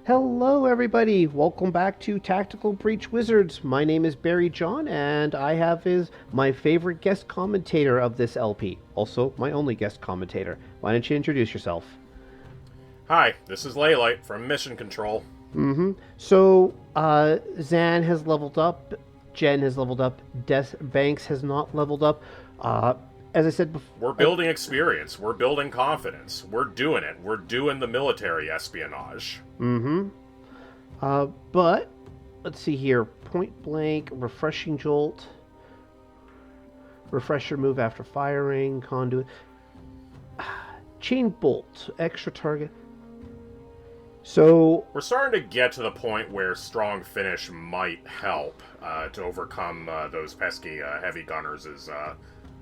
Hello, everybody. Welcome back to Tactical Breach Wizards. My name is Barry John, and I have is my favorite guest commentator of this LP. Also, my only guest commentator. Why don't you introduce yourself? Hi, this is Laylite from Mission Control. So, Zan has leveled up, Jen has leveled up, Banks has not leveled up. As I said before, We're building experience. We're building confidence. We're doing it. We're doing the military espionage. but let's see here. Point blank, refreshing jolt, refresher move after firing, conduit, chain bolt, extra target. So We're starting to get to the point where strong finish might help to overcome those pesky heavy gunners'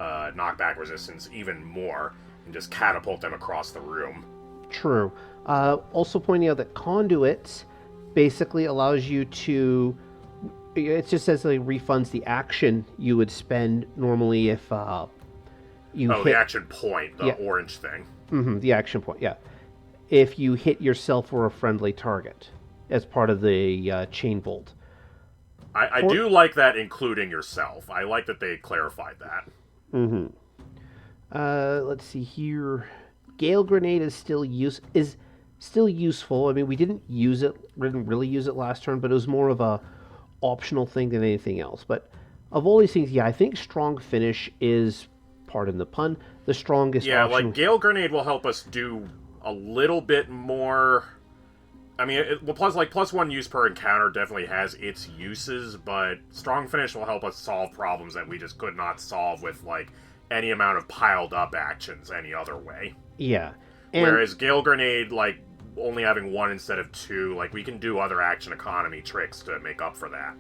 knockback resistance even more and just catapult them across the room. true. Also pointing out that conduits basically allows you to. It just says like refunds the action you would spend normally if you hit the action point, the Yeah. orange thing. the action point. Yeah, if you hit yourself or a friendly target as part of the chain bolt. I do like that, including yourself. I like that they clarified that. Let's see here. Gale grenade is still useful. I mean, we didn't really use it last turn, but it was more of a optional thing than anything else. But of all these things, yeah, I think strong finish is, pardon the pun, the strongest Yeah, option. like Gale Grenade will help us do a little bit more. I mean, plus one use per encounter definitely has its uses, but Strong Finish will help us solve problems that we just could not solve with, like, any amount of piled up actions any other way. Yeah. And Whereas Gale Grenade, like, only having one instead of two, like, we can do other action economy tricks to make up for that.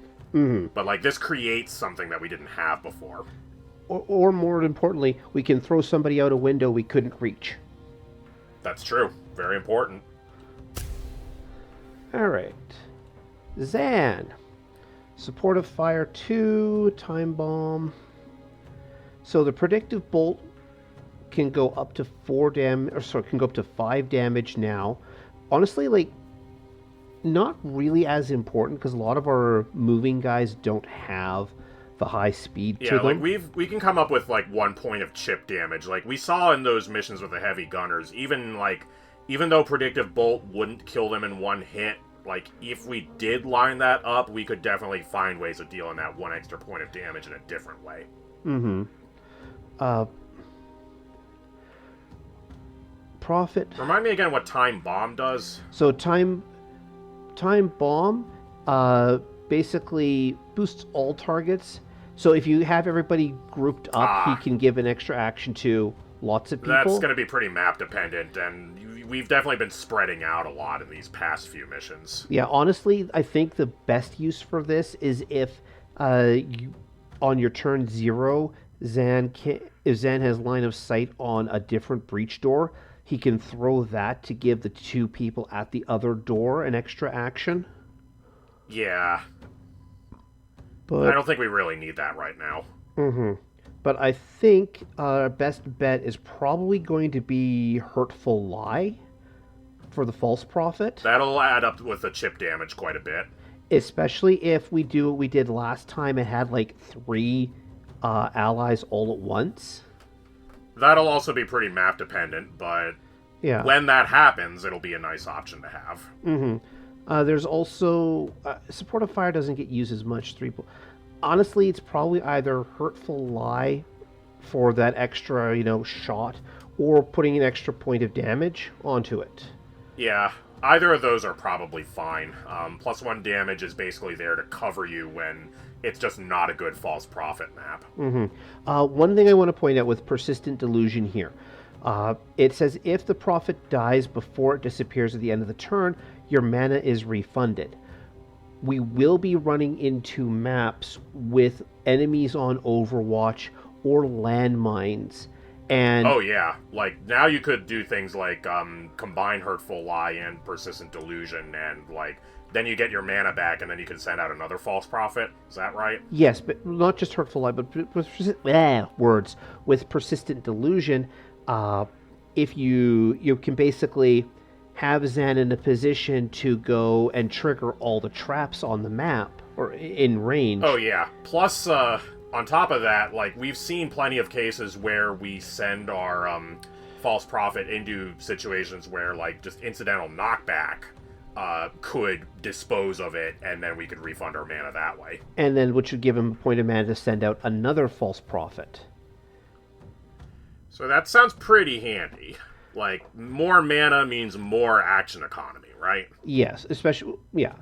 But, like, this creates something that we didn't have before. or more importantly, we can throw somebody out a window we couldn't reach. That's true. Very important. All right. Zan. Supportive fire 2, time bomb. So the predictive bolt can go up to 5 damage now. Honestly, like, not really as important because a lot of our moving guys don't have the high speed to Yeah, them. like we can come up with like 1 point of chip damage. Like we saw in those missions with the heavy gunners, even though predictive bolt wouldn't kill them in one hit, like if we did line that up, we could definitely find ways of dealing that 1 extra point of damage in a different way. Profit. Remind me again what time bomb does. So time bomb basically boosts all targets. So if you have everybody grouped up, he can give an extra action to lots of people. That's going to be pretty map dependent, and we've definitely been spreading out a lot in these past few missions. Yeah, honestly, I think the best use for this is if on your turn 0, if Zan has line of sight on a different breach door, he can throw that to give the 2 people at the other door an extra action. Yeah. But I don't think we really need that right now. But I think our best bet is probably going to be Hurtful Lie for the false prophet. That'll add up with the chip damage quite a bit. Especially if we do what we did last time and had like 3 allies all at once. That'll also be pretty map dependent, but Yeah. when that happens, it'll be a nice option to have. There's also supportive fire doesn't get used as much. Honestly, it's probably either Hurtful Lie for that extra, shot, or putting an extra point of damage onto it. Yeah, either of those are probably fine. Plus 1 damage is basically there to cover you when it's just not a good false prophet map. One thing I want to point out with Persistent Delusion here. It says if the prophet dies before it disappears at the end of the turn, your mana is refunded. We will be running into maps with enemies on Overwatch or landmines. And Oh yeah, like now you could do things like combine Hurtful Lie and Persistent Delusion, and like then you get your mana back, and then you can send out another false prophet. Is that right? yes, but not just Hurtful Lie, but with Persistent Delusion, if you can basically have Zan in a position to go and trigger all the traps on the map or in range. Oh yeah. Plus, on top of that, like we've seen plenty of cases where we send our false prophet into situations where like just incidental knockback could dispose of it, and then we could refund our mana that way. And then which would give him a point of mana to send out another false prophet. So that sounds pretty handy. Like, more mana means more action economy, right? Yes, especially, yeah.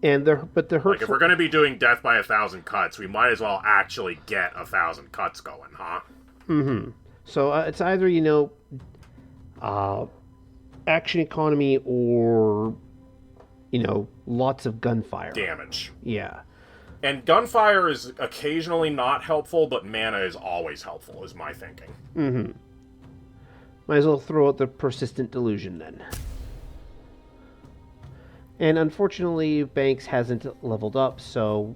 And the hurtful... Like, if we're going to be doing death by 1,000 cuts, we might as well actually get 1,000 cuts going, huh? Mm-hmm. So it's either, action economy or, lots of gunfire. Damage. Yeah. And gunfire is occasionally not helpful, but mana is always helpful, is my thinking. Mm-hmm. Might as well throw out the persistent delusion then. And unfortunately, Banks hasn't leveled up, so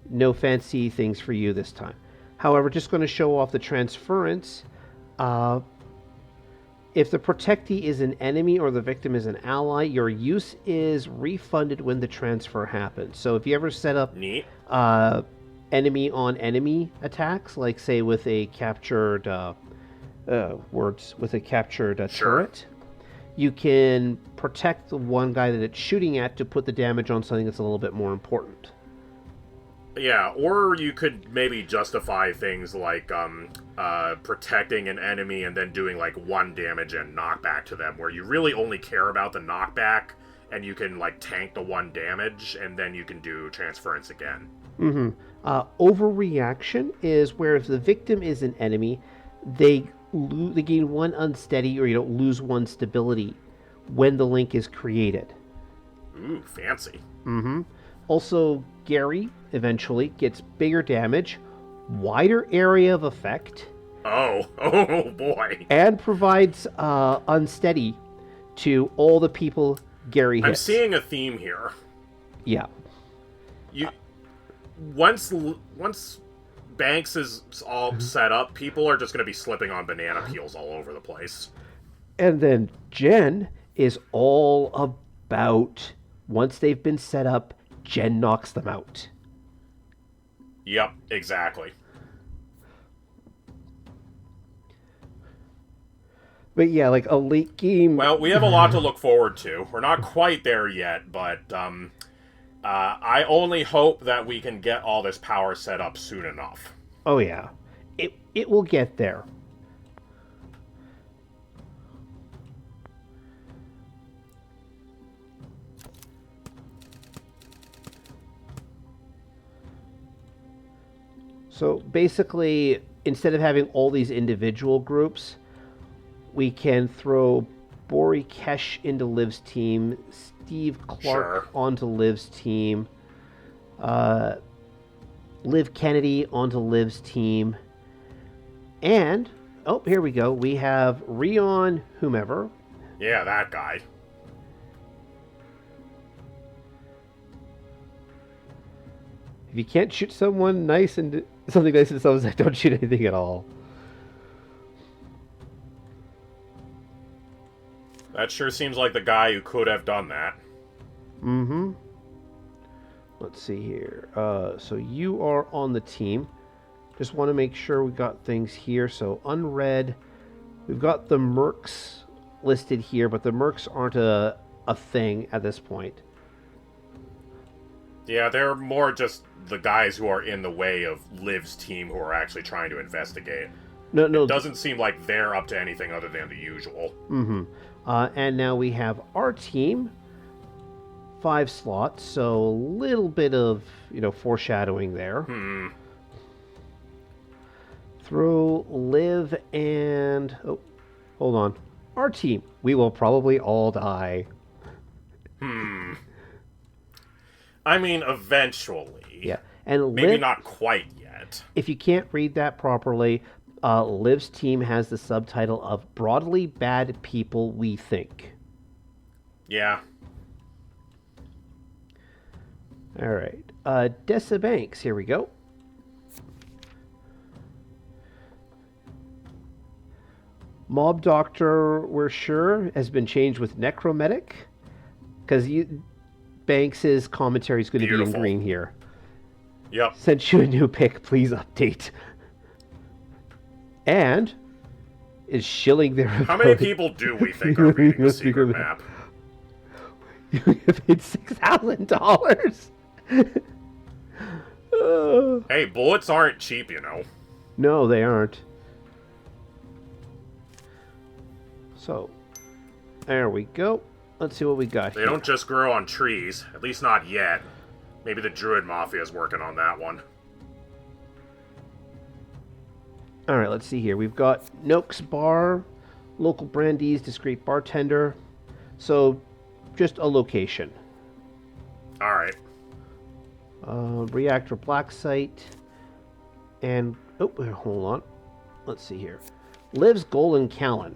no fancy things for you this time. However, just going to show off the transference. If the protectee is an enemy or the victim is an ally, your use is refunded when the transfer happens. So if you ever set up Neat. Enemy on enemy attacks, like say with a captured turret, you can protect the one guy that it's shooting at to put the damage on something that's a little bit more important. Yeah, or you could maybe justify things like protecting an enemy and then doing like 1 damage and knockback to them, where you really only care about the knockback and you can like tank the 1 damage and then you can do transference again. Mm-hmm. Overreaction is where if the victim is an enemy, they gain 1 unsteady or lose 1 stability when the link is created. Ooh, fancy. Mm-hmm. Also, Gary eventually gets bigger damage, wider area of effect. Oh boy. And provides unsteady to all the people Gary hits. I'm seeing a theme here. Yeah. Once Banks is all set up, people are just going to be slipping on banana peels all over the place. And then Jen is all about, once they've been set up, Jen knocks them out. Yep, exactly. But yeah, like a late game... Well, we have a lot to look forward to. We're not quite there yet, but I only hope that we can get all this power set up soon enough. Oh yeah. It will get there. So basically, instead of having all these individual groups, we can throw Bori Kesh into Liv's team, Steve Clark onto Liv's team, Liv Kennedy onto Liv's team, and, oh, here we go, we have Rion whomever. Yeah, that guy. If you can't shoot someone nice and something nice and someone's like, don't shoot anything at all. That sure seems like the guy who could have done that. Mm-hmm. Let's see here. So you are on the team. Just want to make sure we got things here. So unread. We've got the mercs listed here, but the mercs aren't a thing at this point. Yeah, they're more just the guys who are in the way of Liv's team who are actually trying to investigate. No. It doesn't seem like they're up to anything other than the usual. Mm-hmm. And now we have our team. 5 slots, so a little bit of, foreshadowing there. Throw Liv and... Oh, hold on. Our team. We will probably all die. I mean, eventually. Yeah. And maybe Liv, not quite yet. if you can't read that properly, Liv's team has the subtitle of Broadly Bad People We Think. Yeah. All right. Dessa Banks, here we go. Mob Doctor, we're sure, has been changed with Necromedic. Because Banks' commentary is going to be in Beautiful. green here. Yep. Sent you a new pick, please update. And is shilling their How many people do we think are reading the secret map? You paid $6,000. Hey, bullets aren't cheap, you know. No, they aren't. So, there we go. Let's see what we got They here. don't just grow on trees, at least not yet. Maybe the Druid Mafia is working on that one. All right, let's see here. We've got Noak's Bar, local brandies, discreet bartender. So, just a location. Alright. Reactor Black Site. And, oh, hold on. Let's see here. Liv's goal in Callan.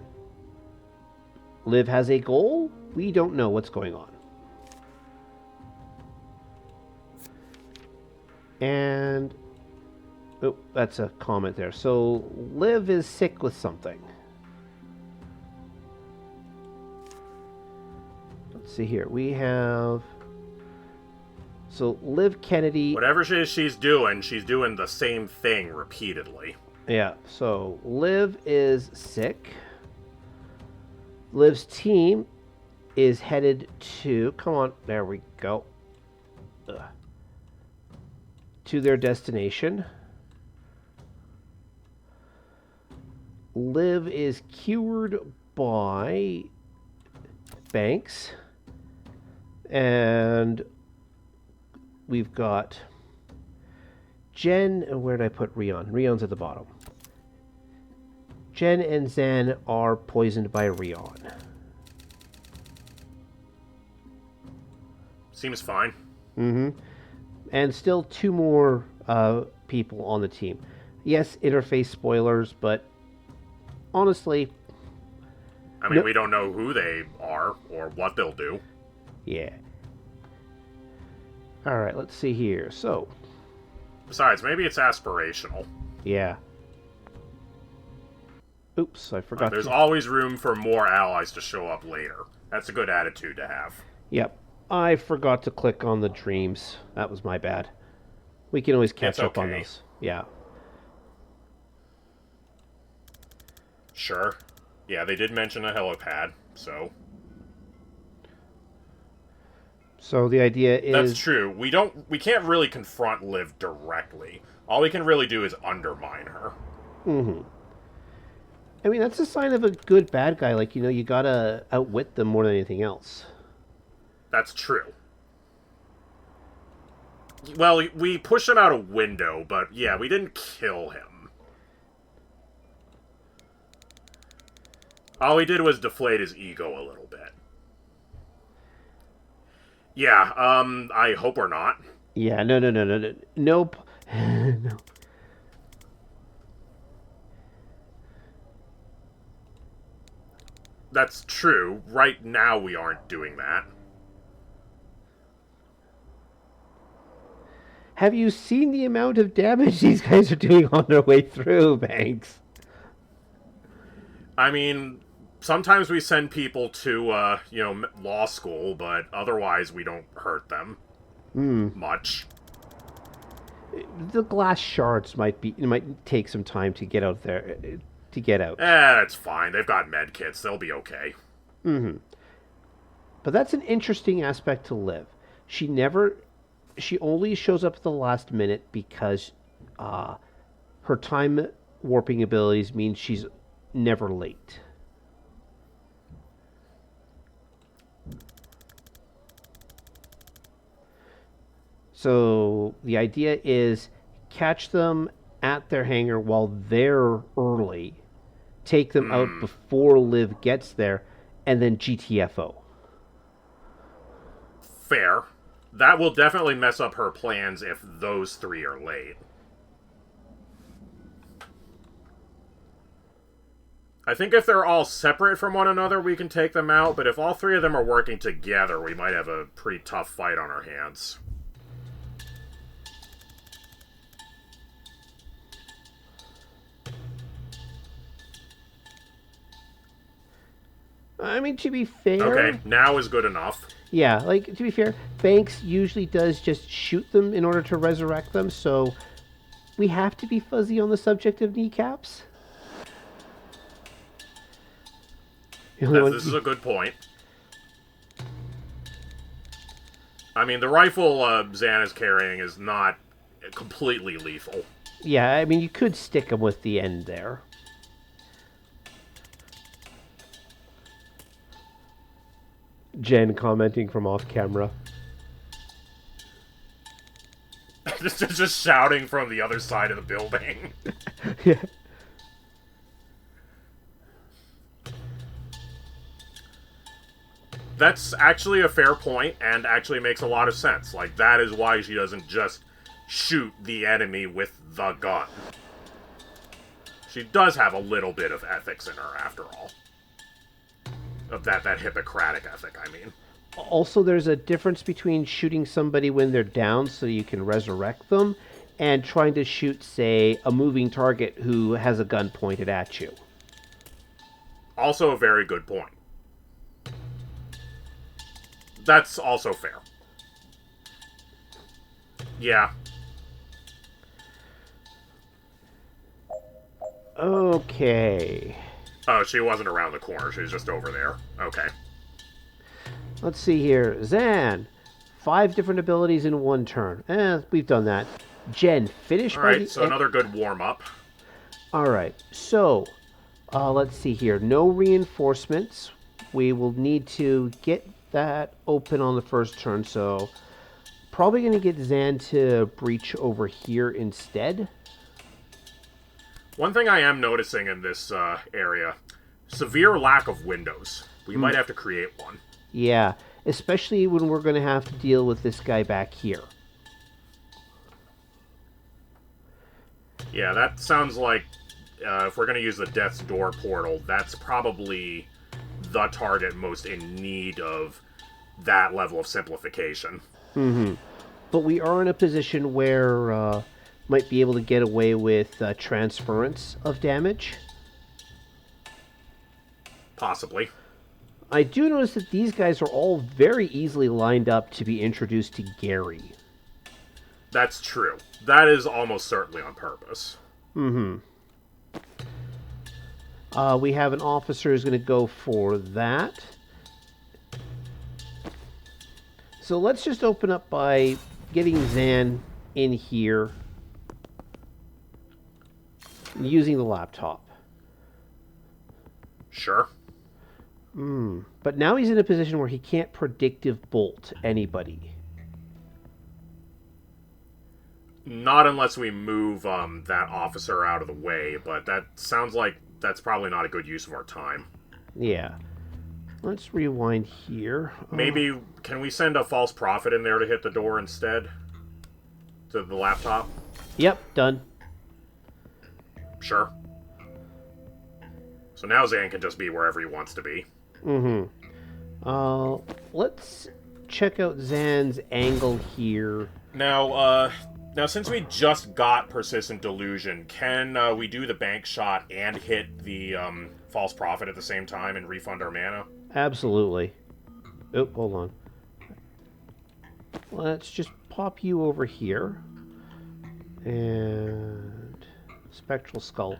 Liv has a goal? We don't know what's going on. And, oh, that's a comment there. So, Liv is sick with something. Let's see here. We have... So, Liv Kennedy... Whatever she's doing the same thing repeatedly. Yeah, so Liv is sick. Liv's team is headed to... Come on, there we go. To their destination. Liv is cured by Banks. And we've got Jen, where did I put Rion? Rion's at the bottom. Jen and Zen are poisoned by Rion. Seems fine. Mm-hmm. And still two more people on the team. Yes, interface spoilers, but honestly... I mean, we don't know who they are or what they'll do. Yeah. Alright, let's see here. So... Besides, maybe it's aspirational. Yeah. Oops, I forgot There's always room for more allies to show up later. That's a good attitude to have. Yep. I forgot to click on the dreams. That was my bad. We can always catch up on those. Yeah. Sure. Yeah, they did mention a helipad, so... So the idea is... That's true. We can't really confront Liv directly. All we can really do is undermine her. Mm-hmm. I mean, that's a sign of a good bad guy. Like, you gotta outwit them more than anything else. That's true. Well, we pushed him out a window, but yeah, we didn't kill him. All we did was deflate his ego a little bit. Yeah, I hope we're not. Yeah, no. Nope. No. That's true. Right now we aren't doing that. Have you seen the amount of damage these guys are doing on their way through, Banks? I mean, sometimes we send people to, law school, but otherwise we don't hurt them much. The glass shards might take some time to get out there, to get out. It's fine. They've got med kits. They'll be okay. Mm-hmm. But that's an interesting aspect to Liv. She only shows up at the last minute because her time warping abilities mean she's never late. So the idea is catch them at their hangar while they're early, take them out before Liv gets there, and then GTFO. Fair. That will definitely mess up her plans if those three are late. I think if they're all separate from one another, we can take them out, but if all three of them are working together, we might have a pretty tough fight on our hands. I mean, to be fair... Okay, now is good enough. Yeah, like, to be fair, Banks usually does just shoot them in order to resurrect them, so we have to be fuzzy on the subject of kneecaps. This is a good point. I mean, the rifle Zan is carrying is not completely lethal. Yeah, I mean, you could stick him with the end there. Jen commenting from off camera. just shouting from the other side of the building. Yeah. That's actually a fair point, and actually makes a lot of sense. Like, that is why she doesn't just shoot the enemy with the gun. She does have a little bit of ethics in her, after all. Of that Hippocratic ethic, I mean. Also, there's a difference between shooting somebody when they're down so you can resurrect them, and trying to shoot, say, a moving target who has a gun pointed at you. Also a very good point. That's also fair. Yeah. Okay. Oh, she wasn't around the corner. She was just over there. Okay. Let's see here. Zan. 5 different abilities in 1 turn. We've done that. Jen, finish. Alright, so another good warm-up. Alright, so let's see here. No reinforcements. We will need to get that open on the first turn, so probably going to get Zan to breach over here instead. One thing I am noticing in this area, severe lack of windows. We might have to create one. Yeah, especially when we're going to have to deal with this guy back here. Yeah, that sounds like if we're going to use the Death's Door portal, that's probably the target most in need of that level of simplification. Mm-hmm. But we are in a position where might be able to get away with transference of damage. Possibly. I do notice that these guys are all very easily lined up to be introduced to Gary. That's true. That is almost certainly on purpose. Mm-hmm. We have an officer who's going to go for that. So let's just open up by getting Zan in here using the laptop. Sure. But now he's in a position where he can't predictive bolt anybody. Not unless we move that officer out of the way, but that sounds like that's probably not a good use of our time. Yeah. Let's rewind here. Maybe, can we send a false prophet in there to hit the door instead? To the laptop? Yep, done. Sure. So now Zan can just be wherever he wants to be. Let's check out Zan's angle here. Now since we just got Persistent Delusion, can we do the bank shot and hit the false prophet at the same time and refund our mana? Absolutely. Oh, hold on. Let's just pop you over here. And Spectral Skull.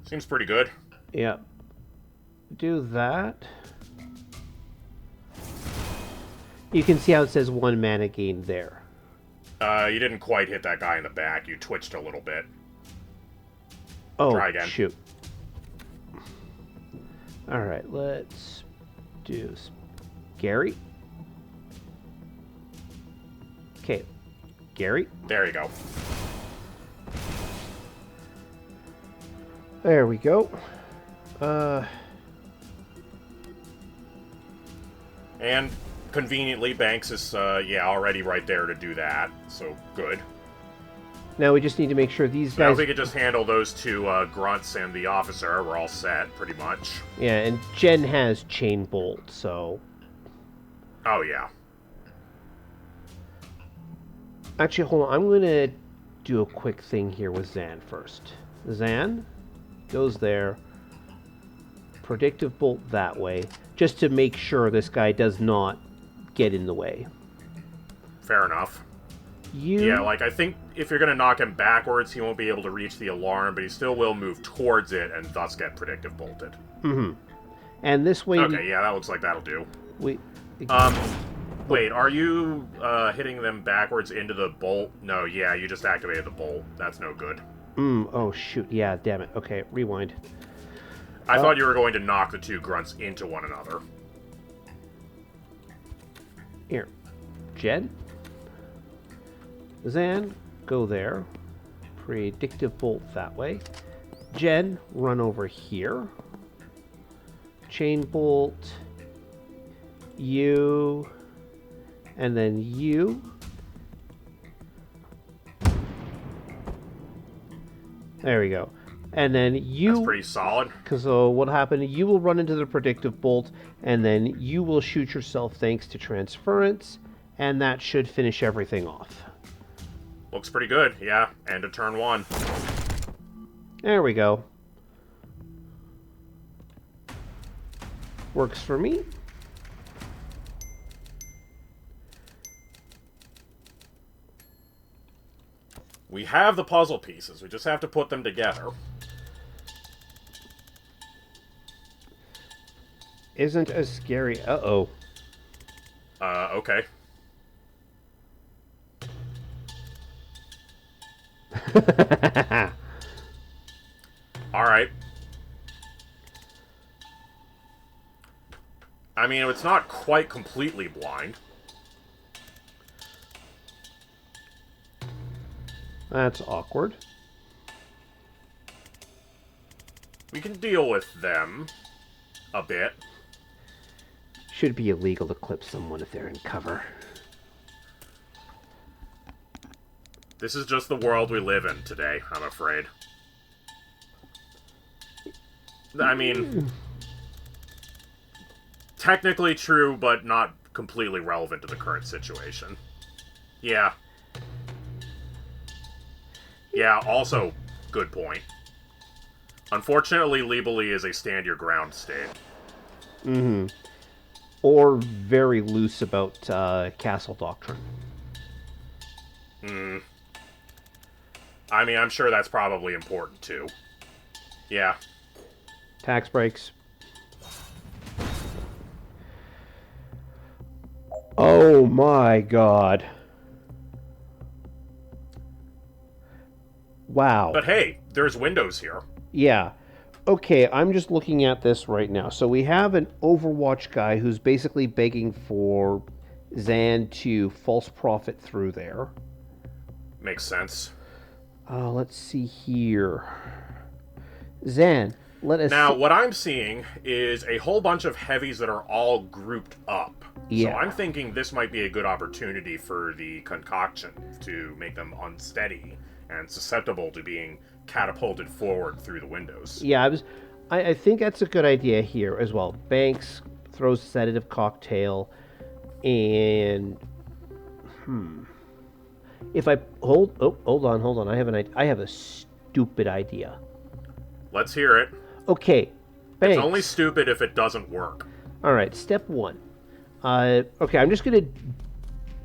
Seems pretty good. Yep. Do that. You can see how it says 1 mana gained there. You didn't quite hit that guy in the back. You twitched a little bit. Oh, try again. Shoot. Alright, let's do Gary. Okay, Gary. There you go. There we go. And conveniently, Banks is, already right there to do that. So, good. Now we just need to make sure these Now guys... if we could just handle those 2 grunts and the officer, we're all set, pretty much. Yeah, and Jen has Chain Bolt, so... Oh, yeah. Actually, hold on. I'm going to do a quick thing here with Zan first. Zan goes there. predictive bolt that way, just to make sure this guy does not get in the way. Fair enough. You... Yeah, like, I think if you're going to knock him backwards, he won't be able to reach the alarm, but he still will move towards it and thus get predictive bolted. Mm-hmm. And this way... Okay, yeah, that looks like that'll do. We... Wait, are you hitting them backwards into the bolt? No, yeah, you just activated the bolt. That's no good. Oh, shoot. Yeah, damn it. Okay, rewind. I thought you were going to knock the two grunts into one another. Here. Jen? Zan, go there. Predictive bolt that way. Jen, run over here. Chain bolt. You. And then you. There we go. And then you... That's pretty solid. Because what happened, you will run into the predictive bolt, and then you will shoot yourself thanks to transference, and that should finish everything off. Looks pretty good, yeah. End of turn 1. There we go. Works for me. We have the puzzle pieces. We just have to put them together. Isn't as scary. Uh-oh. Okay. Alright. I mean, it's not quite completely blind. That's awkward. We can deal with them a bit. Should be illegal to clip someone if they're in cover. This is just the world we live in today, I'm afraid. I mean, technically true, but not completely relevant to the current situation. Yeah. Yeah, also, good point. Unfortunately, legally is a stand-your-ground state. Mm-hmm. Or very loose about castle doctrine. Hmm. I mean, I'm sure that's probably important, too. Yeah. Tax breaks. Oh my god. Wow. But hey, there's windows here. Yeah. Okay, I'm just looking at this right now. So we have an Overwatch guy who's basically begging for Zan to false profit through there. Makes sense. Let's see here. Zan, let us... Now, what I'm seeing is a whole bunch of heavies that are all grouped up. Yeah. So I'm thinking this might be a good opportunity for the concoction to make them unsteady and susceptible to being catapulted forward through the windows. Yeah, I think that's a good idea here as well. Banks throws sedative cocktail, and if I hold on, I have a stupid idea. Let's hear it. Okay, Banks. It's only stupid if it doesn't work. All right, step 1. Okay, I'm just gonna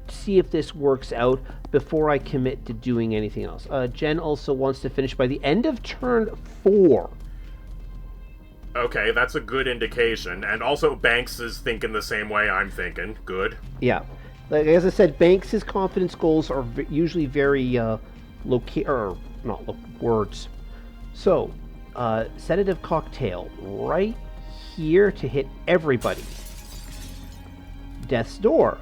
see if this works out before I commit to doing anything else. Jen also wants to finish by the end of turn 4. Okay, that's a good indication. And also Banks is thinking the same way I'm thinking. Good. Yeah. Like, as I said, Banks' confidence goals are usually very words. So, sedative cocktail right here to hit everybody. Death's door.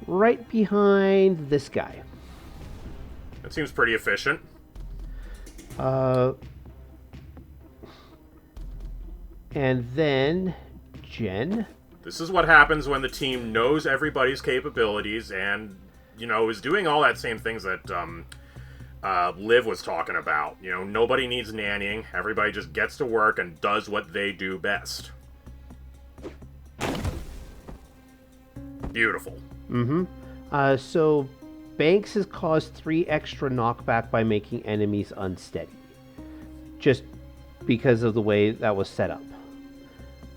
Right behind this guy. That seems pretty efficient. And then Jen. This is what happens when the team knows everybody's capabilities and, you know, is doing all that same things that Liv was talking about. You know, nobody needs nannying. Everybody just gets to work and does what they do best. Beautiful. Mm-hmm. So Banks has caused 3 extra knockback by making enemies unsteady. Just because of the way that was set up.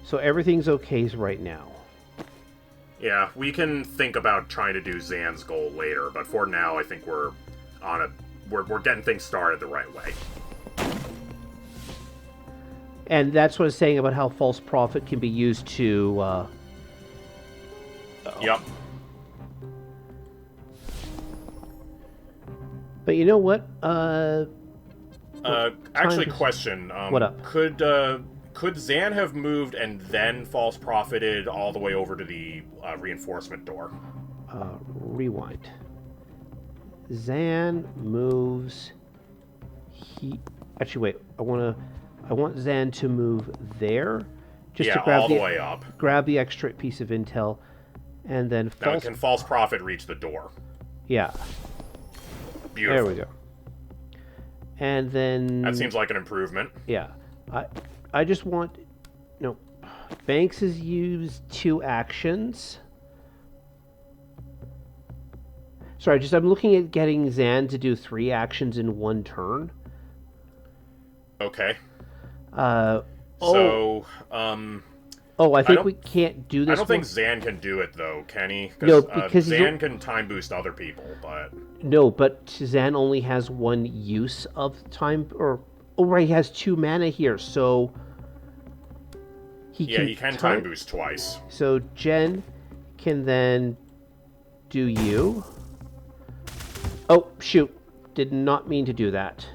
So everything's okay right now. Yeah, we can think about trying to do Zan's goal later, but for now, I think we're getting things started the right way. And that's what I was saying about how false prophet can be used to. Yep. But you know what? Actually, question. What up? Could Zan have moved and then false profited all the way over to the reinforcement door? Rewind. Zan moves. Actually, wait. I want Zan to move there, just to grab all the way up. Grab the extra piece of intel, and then now can false prophet reach the door? Yeah. Beautiful. There we go. And then that seems like an improvement. Yeah. I just want Banks has used 2 actions. Sorry, I'm looking at getting Zan to do 3 actions in 1 turn. Okay. I think we can't do this. I don't think Zan can do it though, can he? No, because Zan can time boost other people, but no, but Zan only has 1 use of time, right, he has 2 mana here, so he can time boost twice. So Jen can then do you. Oh shoot! Did not mean to do that.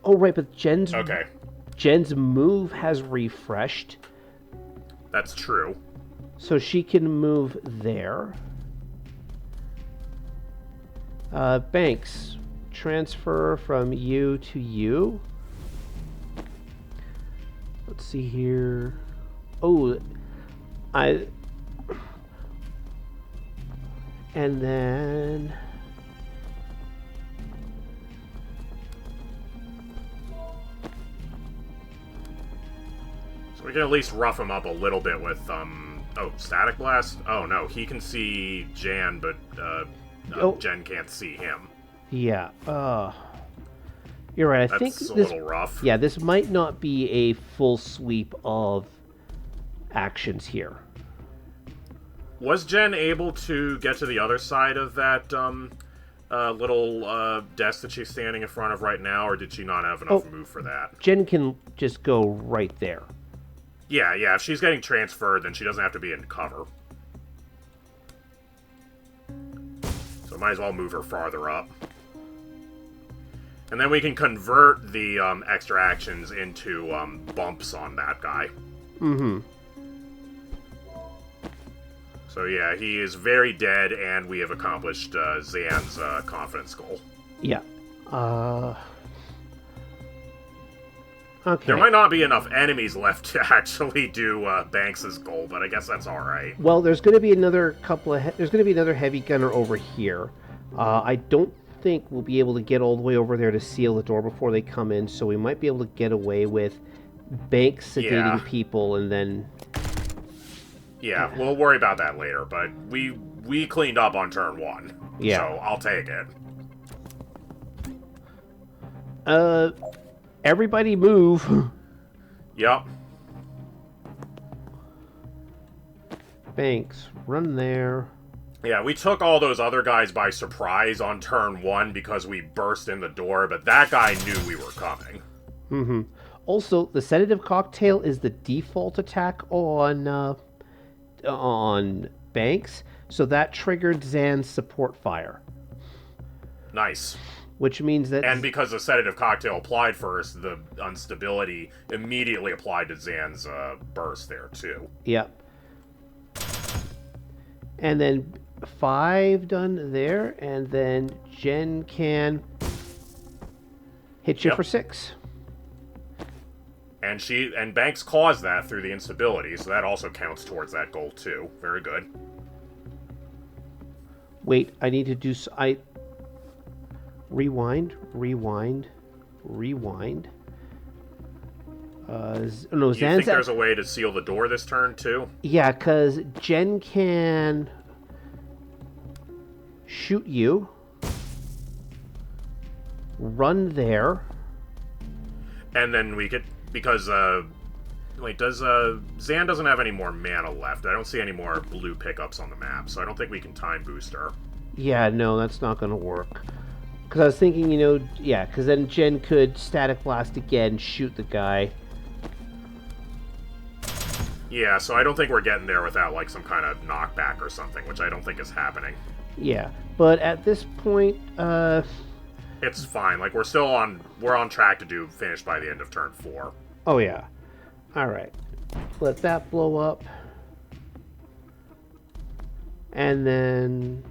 Oh right, but Jen's move has refreshed. That's true. So she can move there. Banks, transfer from you to you. Let's see here. Oh, and then so we can at least rough him up a little bit with static blast. Oh no, he can see Jan, but Jen can't see him. Yeah. You're right. I think that's a little rough. Yeah, this might not be a full sweep of actions here. Was Jen able to get to the other side of that little desk that she's standing in front of right now, or did she not have enough move for that? Jen can just go right there. Yeah. If she's getting transferred, then she doesn't have to be in cover. So might as well move her farther up. And then we can convert the extra actions into bumps on that guy. Mm-hmm. So yeah, he is very dead, and we have accomplished Zan's confidence goal. Yeah. Okay. There might not be enough enemies left to actually do Banks's goal, but I guess that's all right. Well, there's going to be another there's going to be another heavy gunner over here. I don't think we'll be able to get all the way over there to seal the door before they come in, so we might be able to get away with Banks sedating people and then. Yeah, we'll worry about that later, but we cleaned up on turn 1. Yeah. So I'll take it. Everybody move. Yep. Banks, run there. Yeah, we took all those other guys by surprise on turn 1 because we burst in the door, but that guy knew we were coming. Mm-hmm. Also, the sedative cocktail is the default attack on Banks, so that triggered Zan's support fire. Nice. Which means that... And because the sedative cocktail applied first, the instability immediately applied to Zan's burst there, too. Yep. And then 5 done there, and then Jen can hit you for 6. And Banks caused that through the instability, so that also counts towards that goal too. Very good. Wait, I need to do... Rewind. No, Do you think there's a way to seal the door this turn too? Yeah, because Jen can shoot you, run there. And then we could... Because, wait, does, Zan doesn't have any more mana left. I don't see any more blue pickups on the map, so I don't think we can time boost her. Yeah, no, that's not going to work. Because I was thinking, yeah, because then Jen could Static Blast again, shoot the guy. Yeah, so I don't think we're getting there without, like, some kind of knockback or something, which I don't think is happening. Yeah, but at this point, It's fine. Like, we're on track to finish by the end of turn 4. Oh, yeah. Alright. Let that blow up. And then...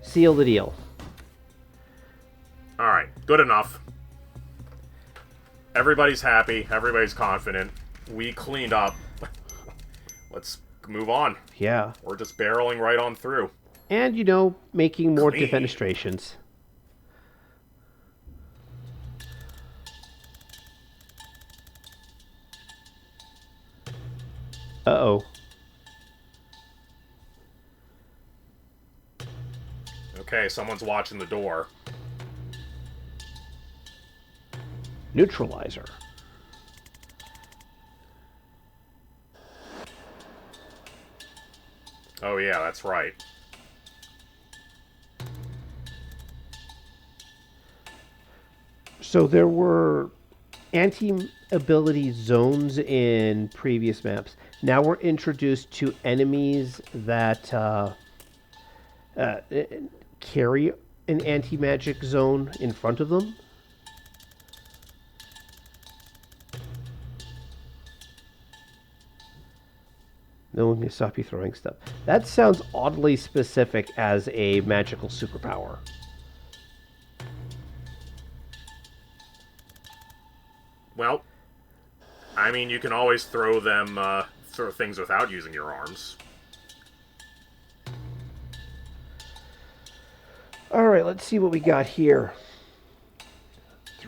seal the deal. Alright, good enough. Everybody's happy. Everybody's confident. We cleaned up. Let's move on. Yeah. We're just barreling right on through. And, making more Clean. defenestrations. Uh-oh. Okay, someone's watching the door. Neutralizer. Oh yeah, that's right. So there were anti-ability zones in previous maps. Now we're introduced to enemies that carry an anti-magic zone in front of them. No one can stop you throwing stuff. That sounds oddly specific as a magical superpower. Well, I mean, you can always throw things without using your arms. Alright, let's see what we got here.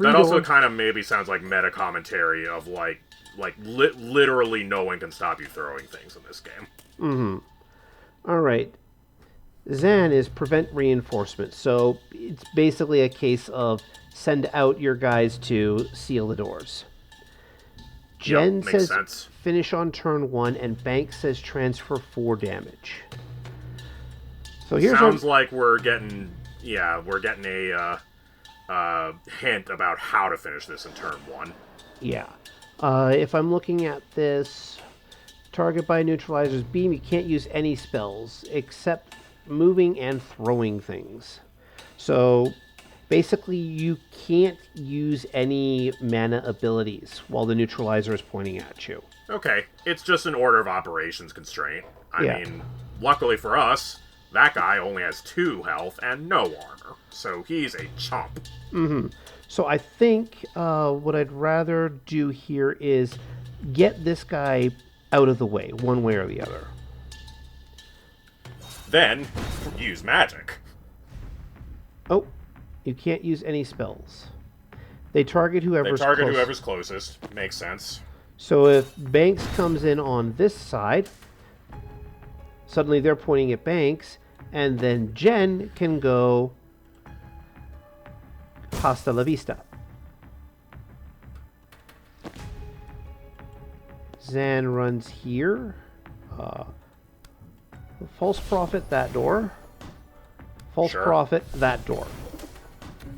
That also kind of maybe sounds like meta commentary of literally no one can stop you throwing things in this game. Mm-hmm. Alright. Zan is prevent reinforcement, so it's basically a case of send out your guys to seal the doors. Jen says sense. Finish on turn 1, and Banks says transfer 4 damage. So here's sounds like we're getting a hint about how to finish this in turn 1. Yeah. If I'm looking at this, target by neutralizer's beam, you can't use any spells except moving and throwing things. So basically you can't use any mana abilities while the neutralizer is pointing at you. Okay, it's just an order of operations constraint. I Yeah. mean, luckily for us, that guy only has 2 health and no armor, so he's a chump. Mm-hmm. So I think what I'd rather do here is get this guy out of the way, one way or the other. Then, use magic. Oh, you can't use any spells. They target whoever's close. Whoever's closest. Makes sense. So if Banks comes in on this side, suddenly they're pointing at Banks, and then Jen can go hasta la vista. Zan runs here. False Prophet, that door. False Sure. Prophet, that door.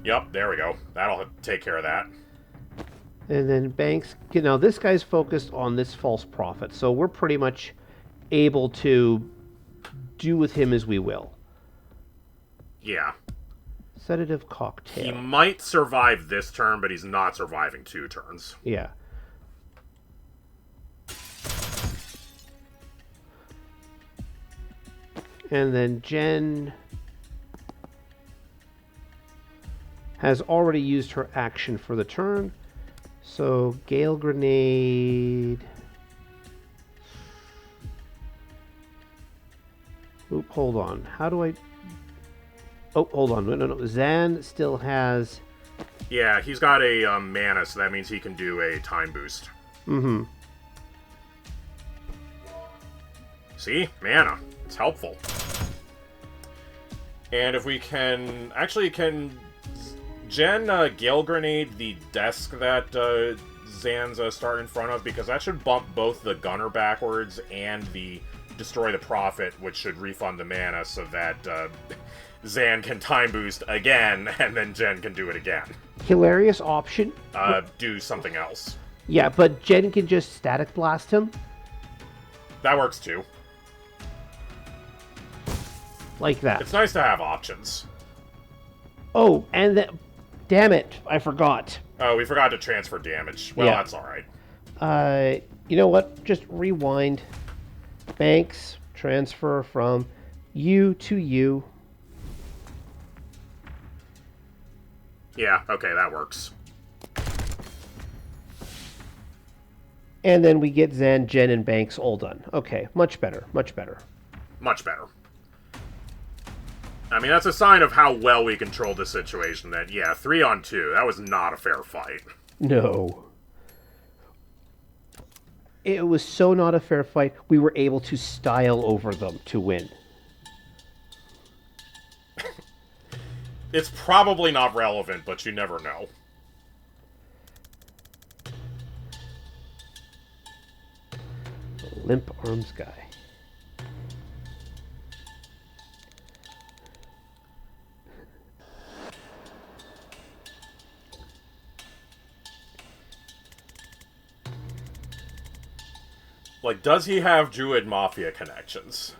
Yep, there we go. That'll take care of that. And then Banks, now this guy's focused on this False Prophet, so we're pretty much able to do with him as we will. Yeah. Sedative Cocktail. He might survive this turn, but he's not surviving 2 turns. Yeah. And then Jen has already used her action for the turn. So Gale Grenade. Oop, hold on. How do I... Oh, hold on. No. Zan still has... Yeah, he's got a mana, so that means he can do a time boost. Mm-hmm. See? Mana. It's helpful. And if we can... Actually, Jen, Gale Grenade the desk that Zan's starting in front of, because that should bump both the gunner backwards and the Destroy the Prophet, which should refund the mana so that Zan can time boost again, and then Jen can do it again. Hilarious option. Do something else. Yeah, but Jen can just Static Blast him. That works too. Like that. It's nice to have options. Oh, and damn it, I forgot. Oh, we forgot to transfer damage. Well, that's alright. You know what? Just rewind. Banks, transfer from you to you. Yeah, okay, that works. And then we get Zan, Jen, and Banks all done. Okay, much better, much better. Much better. I mean, that's a sign of how well we controlled the situation. That, yeah, 3-on-2, that was not a fair fight. No. It was so not a fair fight, we were able to style over them to win. It's probably not relevant, but you never know. Limp arms guy. Like, does he have Druid Mafia connections?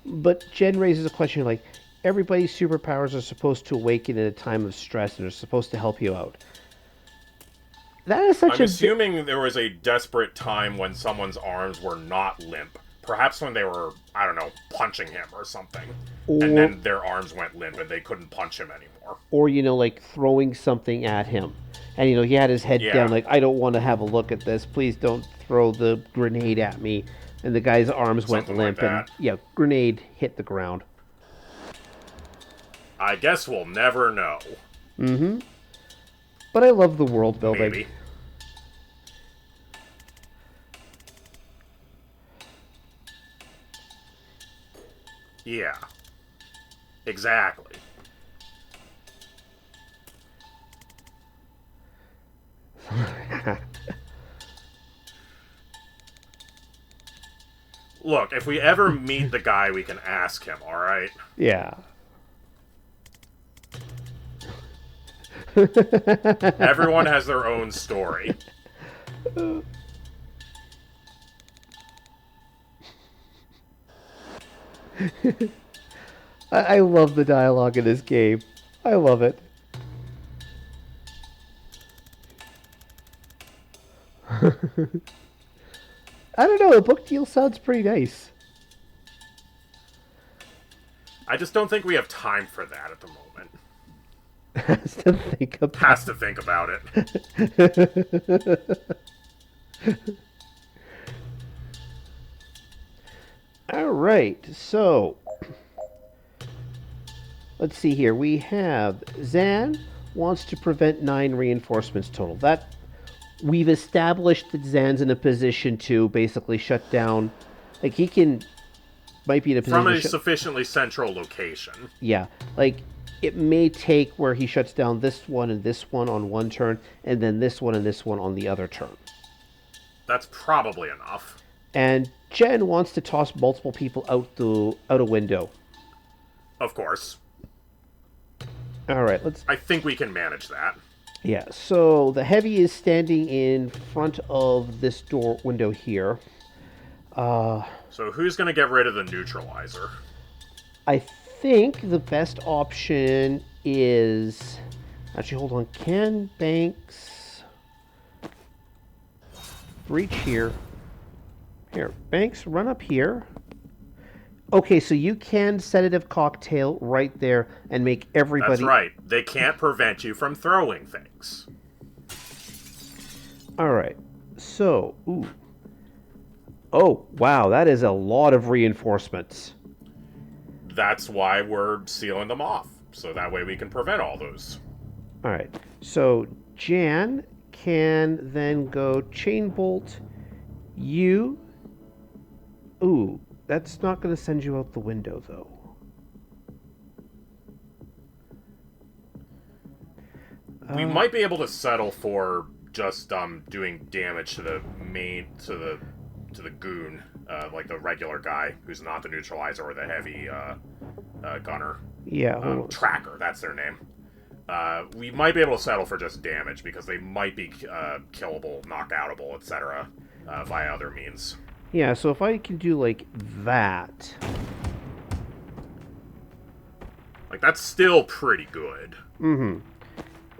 But Jen raises a question like, everybody's superpowers are supposed to awaken in a time of stress and are supposed to help you out. That is such I'm assuming there was a desperate time when someone's arms were not limp. Perhaps when they were, I don't know, punching him or something. And then their arms went limp and they couldn't punch him anymore. Or, like throwing something at him. And, he had his head down like, I don't want to have a look at this. Please don't throw the grenade at me. And the guy's arms went limp and, grenade hit the ground. I guess we'll never know. Mm-hmm. But I love the world building. Maybe. Yeah. Exactly. Look, if we ever meet the guy, we can ask him, alright? Yeah. Everyone has their own story. I love the dialogue in this game. I love it. I don't know, the book deal sounds pretty nice. I just don't think we have time for that at the moment. Has to think about Has to think about it. Alright, so let's see here. We have Zan wants to prevent 9 reinforcements total. That we've established that Zan's in a position to basically shut down. Like might be in a position from a sufficiently central location. Yeah, like it may take where he shuts down this one and this one on one turn, and then this one and this one on the other turn. That's probably enough. And Jen wants to toss multiple people out a window. Of course. All right, I think we can manage that. Yeah, so the heavy is standing in front of this window here. So who's going to get rid of the neutralizer? I think the best option is... Actually, hold on. Can Banks reach here? Here, Banks, run up here. Okay, so you can sedative cocktail right there and make everybody... That's right. They can't prevent you from throwing things. All right. So, ooh. Oh, wow, that is a lot of reinforcements. That's why we're sealing them off. So that way we can prevent all those. All right. So, Jan can then go chain bolt. You... Ooh, that's not going to send you out the window, though. We might be able to settle for just doing damage to the to the goon, like the regular guy who's not the neutralizer or the heavy gunner. Yeah. Tracker, that's their name. We might be able to settle for just damage because they might be killable, knockoutable, etc. Via other means. Yeah, so if I can do like that. Like, that's still pretty good. Mm-hmm.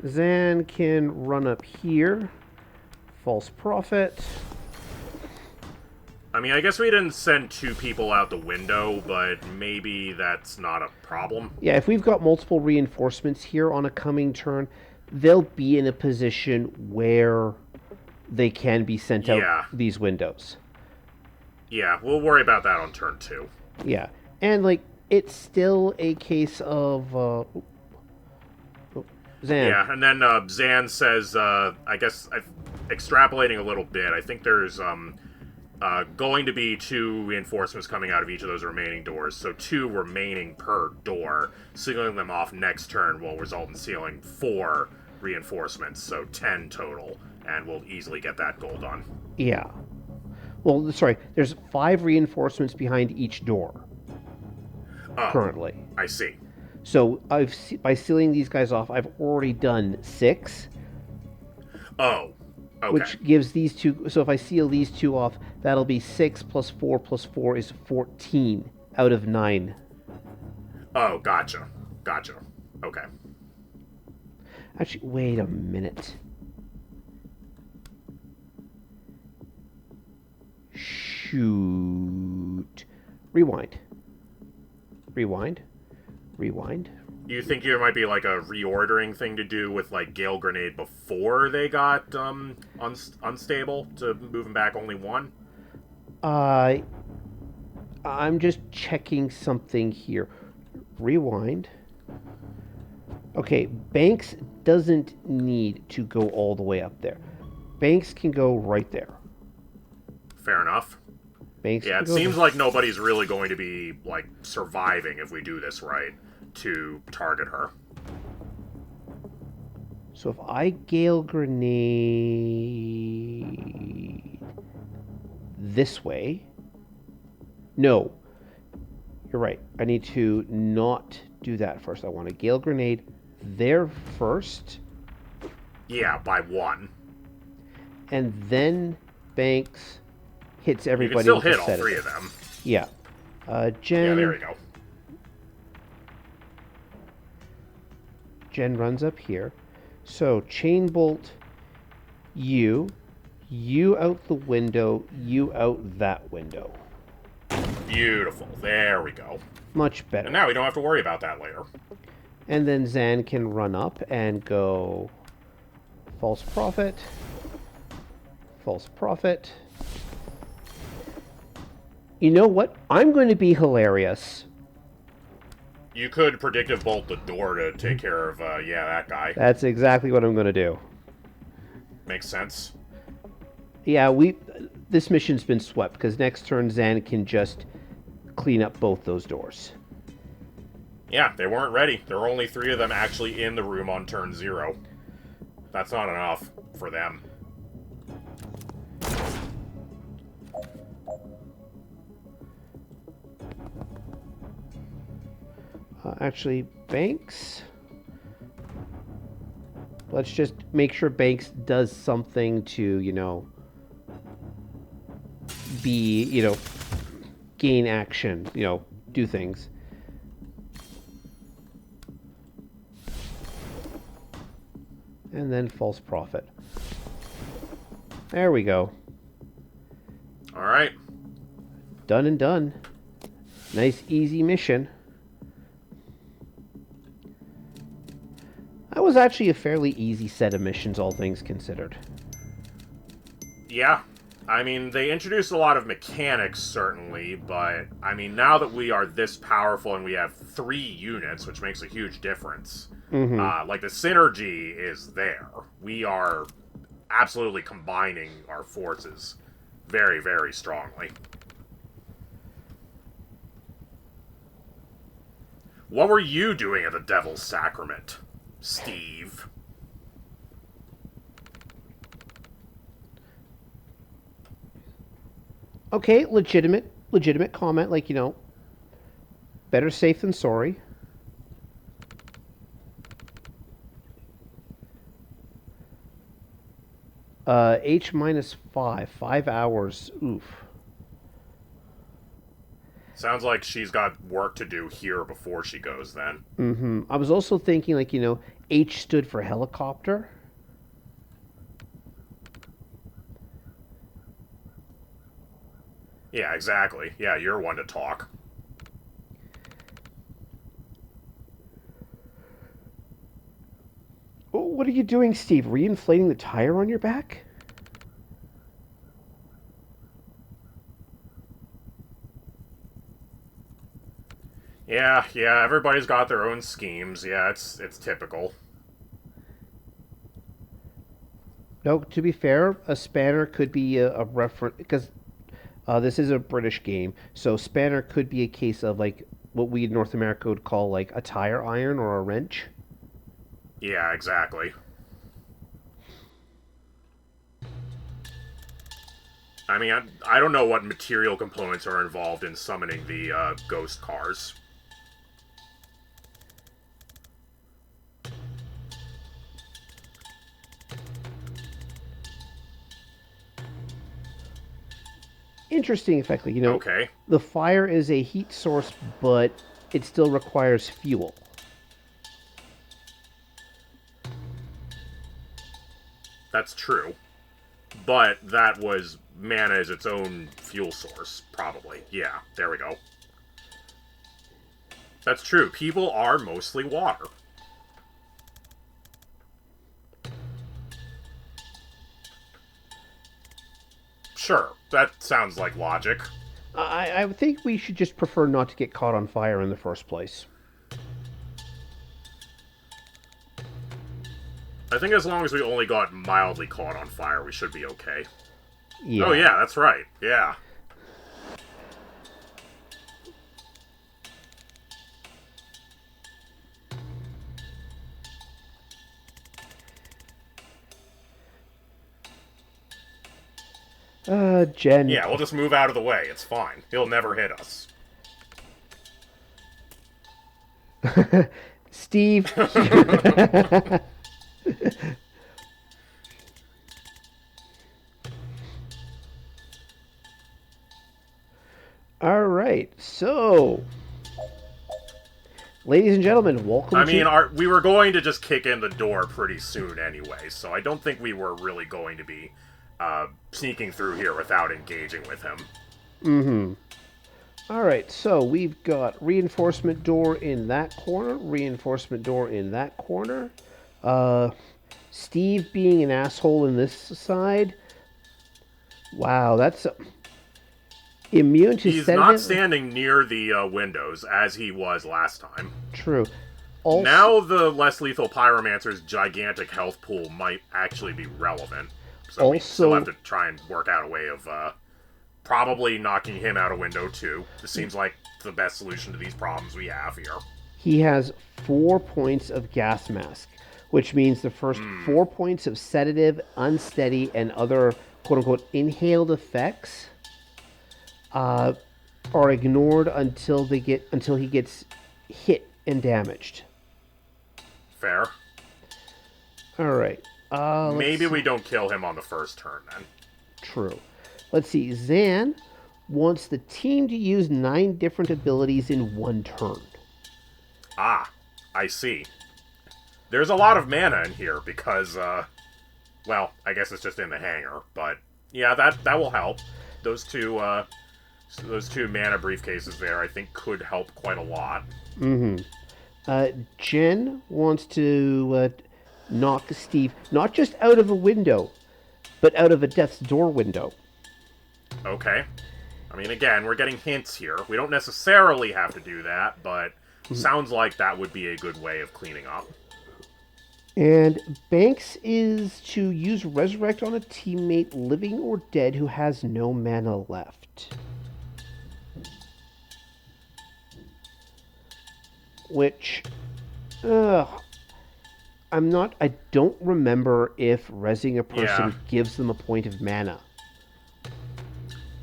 Zan can run up here. False Prophet. I mean, I guess we didn't send 2 people out the window, but maybe that's not a problem. Yeah, if we've got multiple reinforcements here on a coming turn, they'll be in a position where they can be sent out these windows. Yeah, we'll worry about that on turn 2. Yeah, and like it's still a case of Zan. Yeah, and then Zan says, I guess extrapolating a little bit, I think there's going to be 2 reinforcements coming out of each of those remaining doors, so 2 remaining per door. Sealing them off next turn will result in sealing 4 reinforcements, so 10 total, and we'll easily get that goal done. Yeah. Well, sorry, there's 5 reinforcements behind each door. Currently. I see. So by sealing these guys off, I've already done 6. Oh, okay. Which gives these 2. So if I seal these 2 off, that'll be 6 plus 4 plus 4 is 14 out of 9. Oh, gotcha. Okay. Actually, wait a minute. Shoot. Rewind. You think there might be like a reordering thing to do with like Gale Grenade before they got unstable to move them back only 1? I'm just checking something here. Rewind. Okay, Banks doesn't need to go all the way up there. Banks can go right there. Fair enough. Yeah, it seems like nobody's really going to be, like, surviving if we do this right to target her. So if I Gale Grenade this way... No. You're right. I need to not do that first. I want a Gale Grenade there first. Yeah, by 1. And then Banks... hits everybody. You can still hit all 3 of them. Yeah. Jen. Yeah, there we go. Jen runs up here. So, Chain Bolt, you out the window, you out that window. Beautiful. There we go. Much better. And now we don't have to worry about that later. And then Zan can run up and go False Prophet. False Prophet. You know what? I'm going to be hilarious. You could predictive bolt the door to take care of, that guy. That's exactly what I'm going to do. Makes sense. Yeah, this mission's been swept, because next turn Zan can just clean up both those doors. Yeah, they weren't ready. There were only 3 of them actually in the room on turn 0. That's not enough for them. Actually, Banks... Let's just make sure Banks does something to, gain action, do things. And then False Prophet. There we go. Alright. Done and done. Nice, easy mission. That was actually a fairly easy set of missions, all things considered. Yeah. I mean, they introduced a lot of mechanics, certainly, but, I mean, now that we are this powerful and we have 3 units, which makes a huge difference, like, the synergy is there. We are absolutely combining our forces very, very strongly. What were you doing at the Devil's Sacrament, Steve? Okay, legitimate comment. Like, better safe than sorry. H minus 5. 5 hours. Oof. Sounds like she's got work to do here before she goes then. I was also thinking, like, H stood for helicopter. Yeah, exactly. Yeah, you're one to talk. Oh, what are you doing, Steve? Reinflating the tire on your back? Yeah, everybody's got their own schemes. Yeah, it's typical. No, to be fair, a spanner could be a reference because this is a British game, so spanner could be a case of like what we in North America would call like a tire iron or a wrench. Yeah, exactly. I mean, I don't know what material components are involved in summoning the ghost cars. Interesting effect, like, Okay, the fire is a heat source, but it still requires fuel. that's true. But that was mana as its own fuel source, probably. Yeah, there we go. That's true. People are mostly water. Sure, that sounds like logic. I think we should just prefer not to get caught on fire in the first place. I think as long as we only got mildly caught on fire, we should be okay. Yeah. Oh, yeah, that's right. Yeah. Jen. Yeah, we'll just move out of the way. It's fine. He'll never hit us. Steve. All right, so, ladies and gentlemen, welcome I mean, to. we were going to just kick in the door pretty soon anyway, so I don't think we were really going to be sneaking through here without engaging with him. Mm-hmm. All right, so we've got reinforcement door in that corner, reinforcement door in that corner. Uh, Steve being an asshole in this side. Wow, that's immune to He's not sedative. standing near the windows as he was last time. True. Also, Now the less lethal pyromancer's gigantic health pool might actually be relevant. So we still have to try and work out a way of probably knocking him out a window too. This seems like the best solution to these problems we have here. he has 4 points of gas mask, which means the first 4 points of sedative, unsteady, and other quote unquote inhaled effects are ignored until he gets hit and damaged. Fair. All right. Maybe we don't kill him on the first turn then. True. Let's see. Zan wants the team to use 9 different abilities in one turn. Ah, I see. There's a lot of mana in here because, well, I guess it's just in the hangar, but yeah, that will help. Those two mana briefcases there, I think, could help quite a lot. Mm-hmm. Jen wants to knock Steve not just out of a window, but out of a death's door window. Okay. I mean, again, we're getting hints here. We don't necessarily have to do that, but sounds like that would be a good way of cleaning up. And Banks is to use Resurrect on a teammate, living or dead, who has no mana left. Which, I don't remember if rezzing a person gives them a point of mana.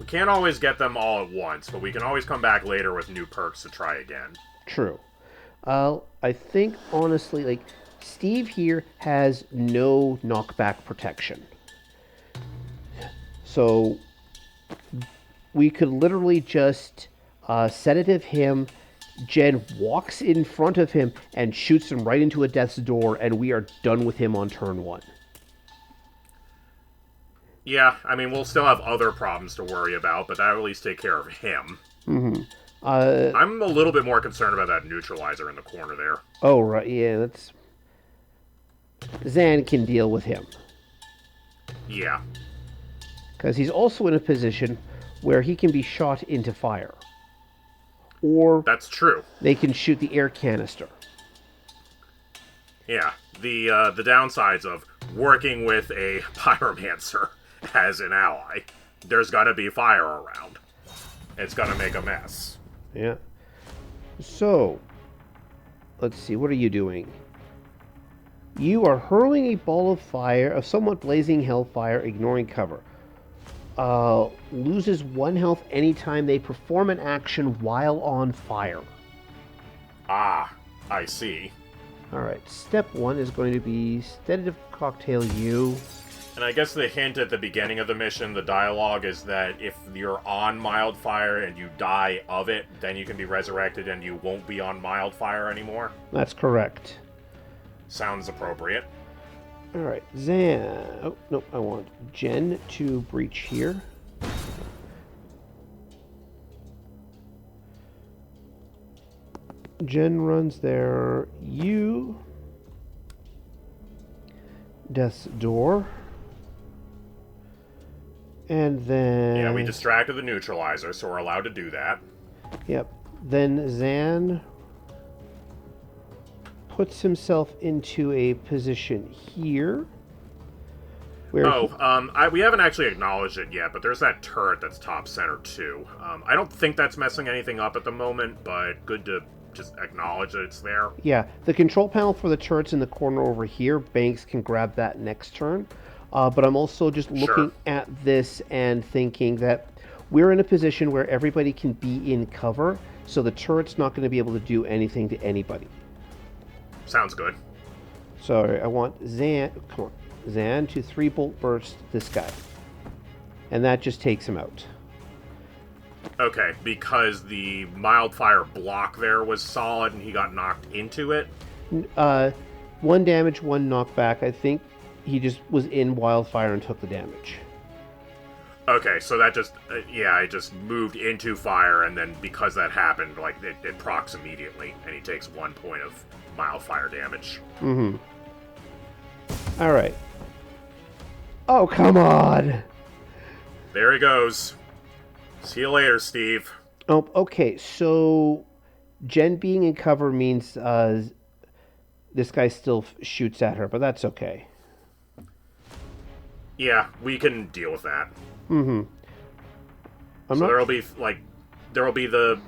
We can't always get them all at once, but we can always come back later with new perks to try again. True. I think, honestly, like, Steve here has no knockback protection. So, we could literally just sedative him. Jen walks in front of him and shoots him right into a death's door, and we are done with him on turn 1. Yeah, I mean, we'll still have other problems to worry about, but that'll at least take care of him. Mm-hmm. I'm a little bit more concerned about that neutralizer in the corner there. Oh, right, yeah, that's... Zan can deal with him. Yeah. Because he's also in a position where he can be shot into fire. Or... That's true. They can shoot the air canister. Yeah, the downsides of working with a pyromancer as an ally. There's gotta be fire around. It's gonna make a mess. Yeah. So, let's see, what are you doing? You are hurling a ball of fire, of somewhat blazing hellfire, ignoring cover. Loses 1 health anytime they perform an action while on fire. Ah, I see. Alright, step 1 is going to be sedative cocktail you. And I guess the hint at the beginning of the mission, the dialogue, is that if you're on mild fire and you die of it, then you can be resurrected and you won't be on mild fire anymore. That's correct. Sounds appropriate. Alright, Zan... Oh, no, I want Jen to breach here. Jen runs there. You... Death's door. And then... Yeah, we distracted the neutralizer, so we're allowed to do that. Yep. Then Zan puts himself into a position here. Where we haven't actually acknowledged it yet, but there's that turret that's top center, too. I don't think that's messing anything up at the moment, but good to just acknowledge that it's there. Yeah, the control panel for the turret's in the corner over here. Banks can grab that next turn. But I'm also just looking at this and thinking that we're in a position where everybody can be in cover, so the turret's not going to be able to do anything to anybody. Sounds good. So I want Zan to 3-bolt burst this guy. And that just takes him out. Okay, because the mild fire block there was solid and he got knocked into it? 1 damage, 1 knockback. I think he just was in wildfire and took the damage. Okay, so that just, it just moved into fire, and then because that happened, like, it procs immediately, and he takes 1 point of mild fire damage. Mm-hmm. Alright. Oh, come on! There he goes. See you later, Steve. Oh, okay, so Jen being in cover means this guy still shoots at her, but that's okay. Yeah, we can deal with that. Mm-hmm. There'll be the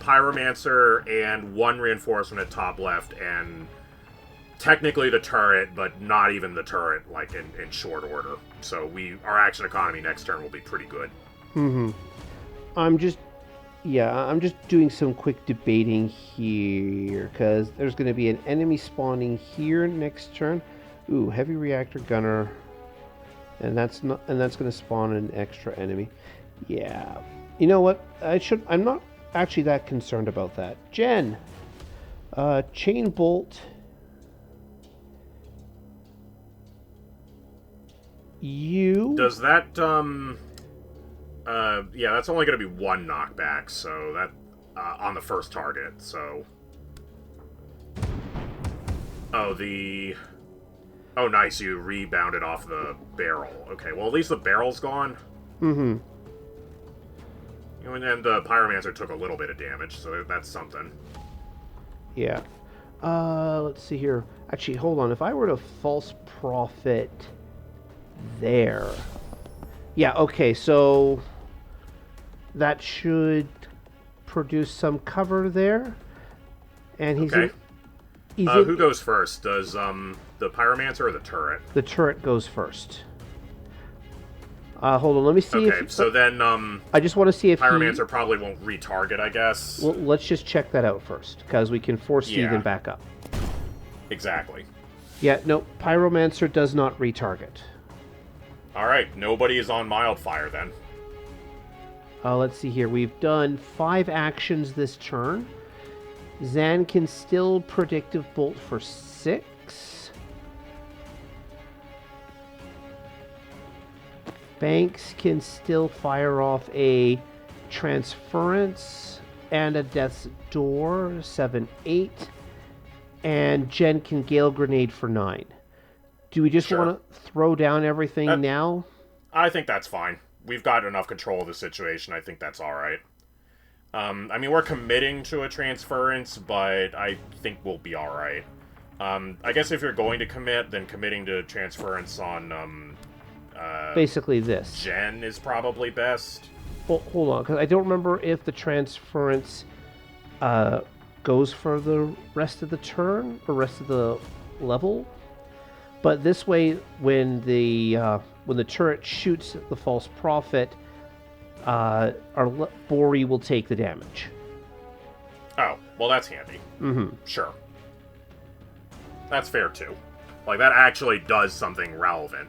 pyromancer and 1 reinforcement at top left, and technically the turret, but not even the turret, like in short order. So our action economy next turn will be pretty good. Mm-hmm. I'm just doing some quick debating here, because there's going to be an enemy spawning here next turn. Ooh, heavy reactor gunner. And that's going to spawn an extra enemy. Yeah. You know what? I'm not actually that concerned about that. Jen! Chain bolt. You... Does that, yeah, that's only going to be 1 knockback, so that, on the first target, so... Oh, nice, you rebounded off the barrel. Okay, well, at least the barrel's gone. Mm-hmm. And then the pyromancer took a little bit of damage, so that's something. Yeah. Let's see here. Actually, hold on. If I were to false prophet there... Yeah, okay, so that should produce some cover there. And he's... Okay. Who goes first? Does, the pyromancer or the turret? The turret goes first. Hold on, let me see Okay, so then, I just want to see if Pyromancer probably won't retarget, I guess. Well, let's just check that out first, because we can force Steven back up. Exactly. Yeah, no, Pyromancer does not retarget. Alright, nobody is on Mildfire then. Let's see here. We've done 5 actions this turn. Zan can still Predictive Bolt for 6. Banks can still fire off a Transference and a Death's Door, 7, 8. And Jen can Gale Grenade for 9. Do we just want to throw down everything now? I think that's fine. We've got enough control of the situation. I think that's alright. I mean, we're committing to a Transference, but I think we'll be alright. I guess if you're going to commit, then committing to Transference on, basically this. Jen is probably best. Well, hold on, because I don't remember if the Transference goes for the rest of the turn or rest of the level. But this way, when the turret shoots the False Prophet, our Bori will take the damage. Oh, well, that's handy. Mm-hmm. Sure. That's fair, too. Like, that actually does something relevant,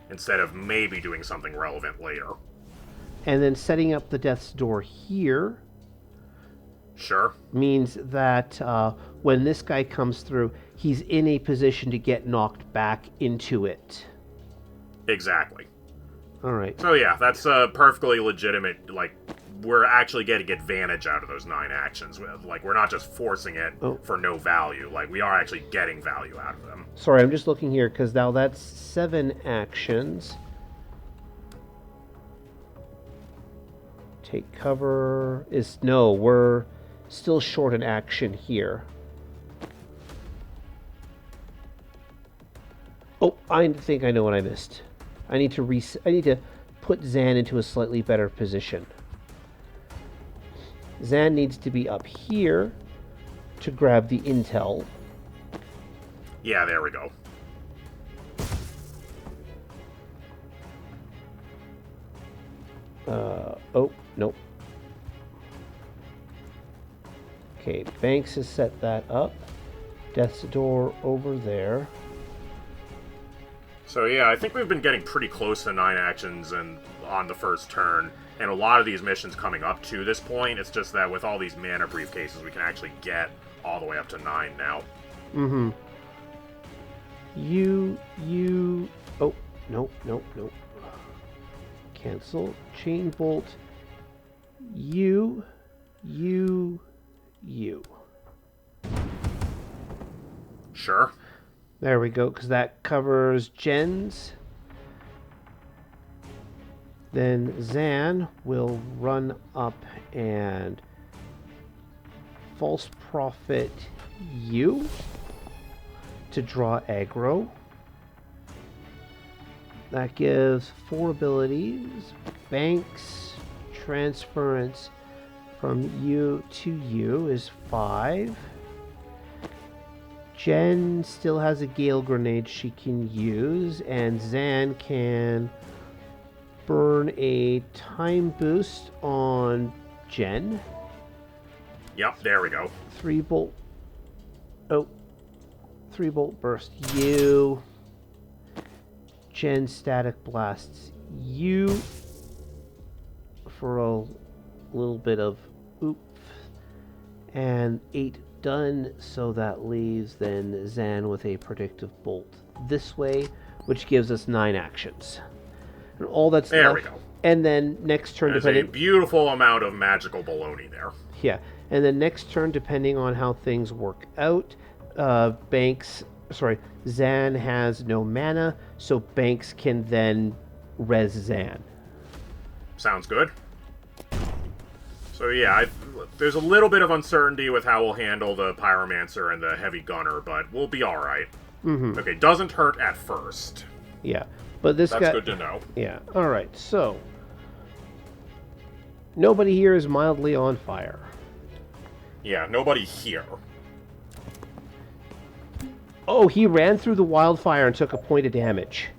instead of maybe doing something relevant later. And then setting up the Death's Door here... Sure. Means that when this guy comes through, he's in a position to get knocked back into it. Exactly. Alright. So yeah, that's perfectly legitimate. Like, we're actually getting advantage out of those 9 actions. Like, we're not just forcing it for no value. Like, we are actually getting value out of them. Sorry, I'm just looking here, because now that's 7 actions. Take cover is... No, we're still short an action here. Oh, I think I know what I missed. I need to put Zan into a slightly better position. Zan needs to be up here to grab the intel. Yeah, there we go. Oh, nope. Okay, Banks has set that up. Death's Door over there. So yeah, I think we've been getting pretty close to 9 actions and on the first turn, and a lot of these missions coming up to this point. It's just that with all these mana briefcases, we can actually get all the way up to 9 now. Mm-hmm. Oh, nope. Cancel. Chain Bolt. You. Sure. There we go, because that covers Jen's. Then Zan will run up and False Prophet you to draw aggro. That gives 4 abilities. Banks, Transference from you to you is 5. Jen still has a Gale Grenade she can use, and Zan can burn a time boost on Jen. Yep, there we go. 3 bolt. Oh. 3 bolt burst you. Jen static blasts you for a little bit of oof. And 8 done, so that leaves then Zan with a predictive bolt this way, which gives us 9 actions. And all that's there left, we go. And then next turn, there's a beautiful amount of magical baloney there. Yeah, and then next turn, depending on how things work out, Zan has no mana, so Banks can then res Zan. Sounds good. So yeah, there's a little bit of uncertainty with how we'll handle the Pyromancer and the Heavy Gunner, but we'll be alright. Mm-hmm. Okay, doesn't hurt at first. Yeah, but that's good to know. Yeah, alright, so... Nobody here is mildly on fire. Yeah, nobody here. Oh, he ran through the wildfire and took a point of damage.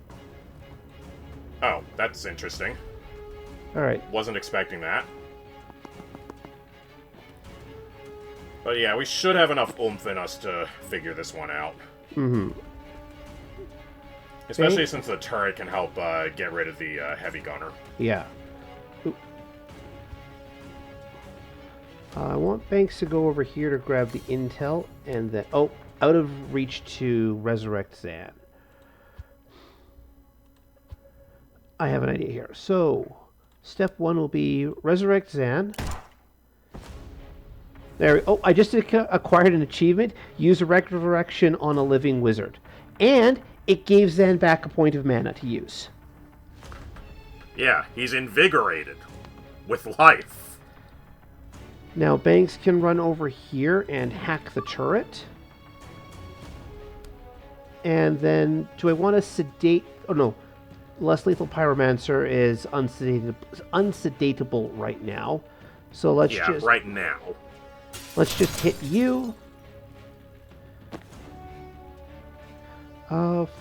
Oh, that's interesting. Alright. Wasn't expecting that. But yeah, we should have enough oomph in us to figure this one out. Mm-hmm. Especially since the turret can help get rid of the heavy gunner. Yeah. I want Banks to go over here to grab the intel, and then... Oh, out of reach to resurrect Zan. I have an idea here. So, step 1 will be resurrect Zan. There. Oh, I just acquired an achievement. Use a resurrection on a living wizard. And it gave Zan back a point of mana to use. Yeah, he's invigorated with life. Now Banks can run over here and hack the turret. And then, do I want to sedate... Oh, no. Less Lethal Pyromancer is unsedatable right now. So let's just... right now. Let's just hit you.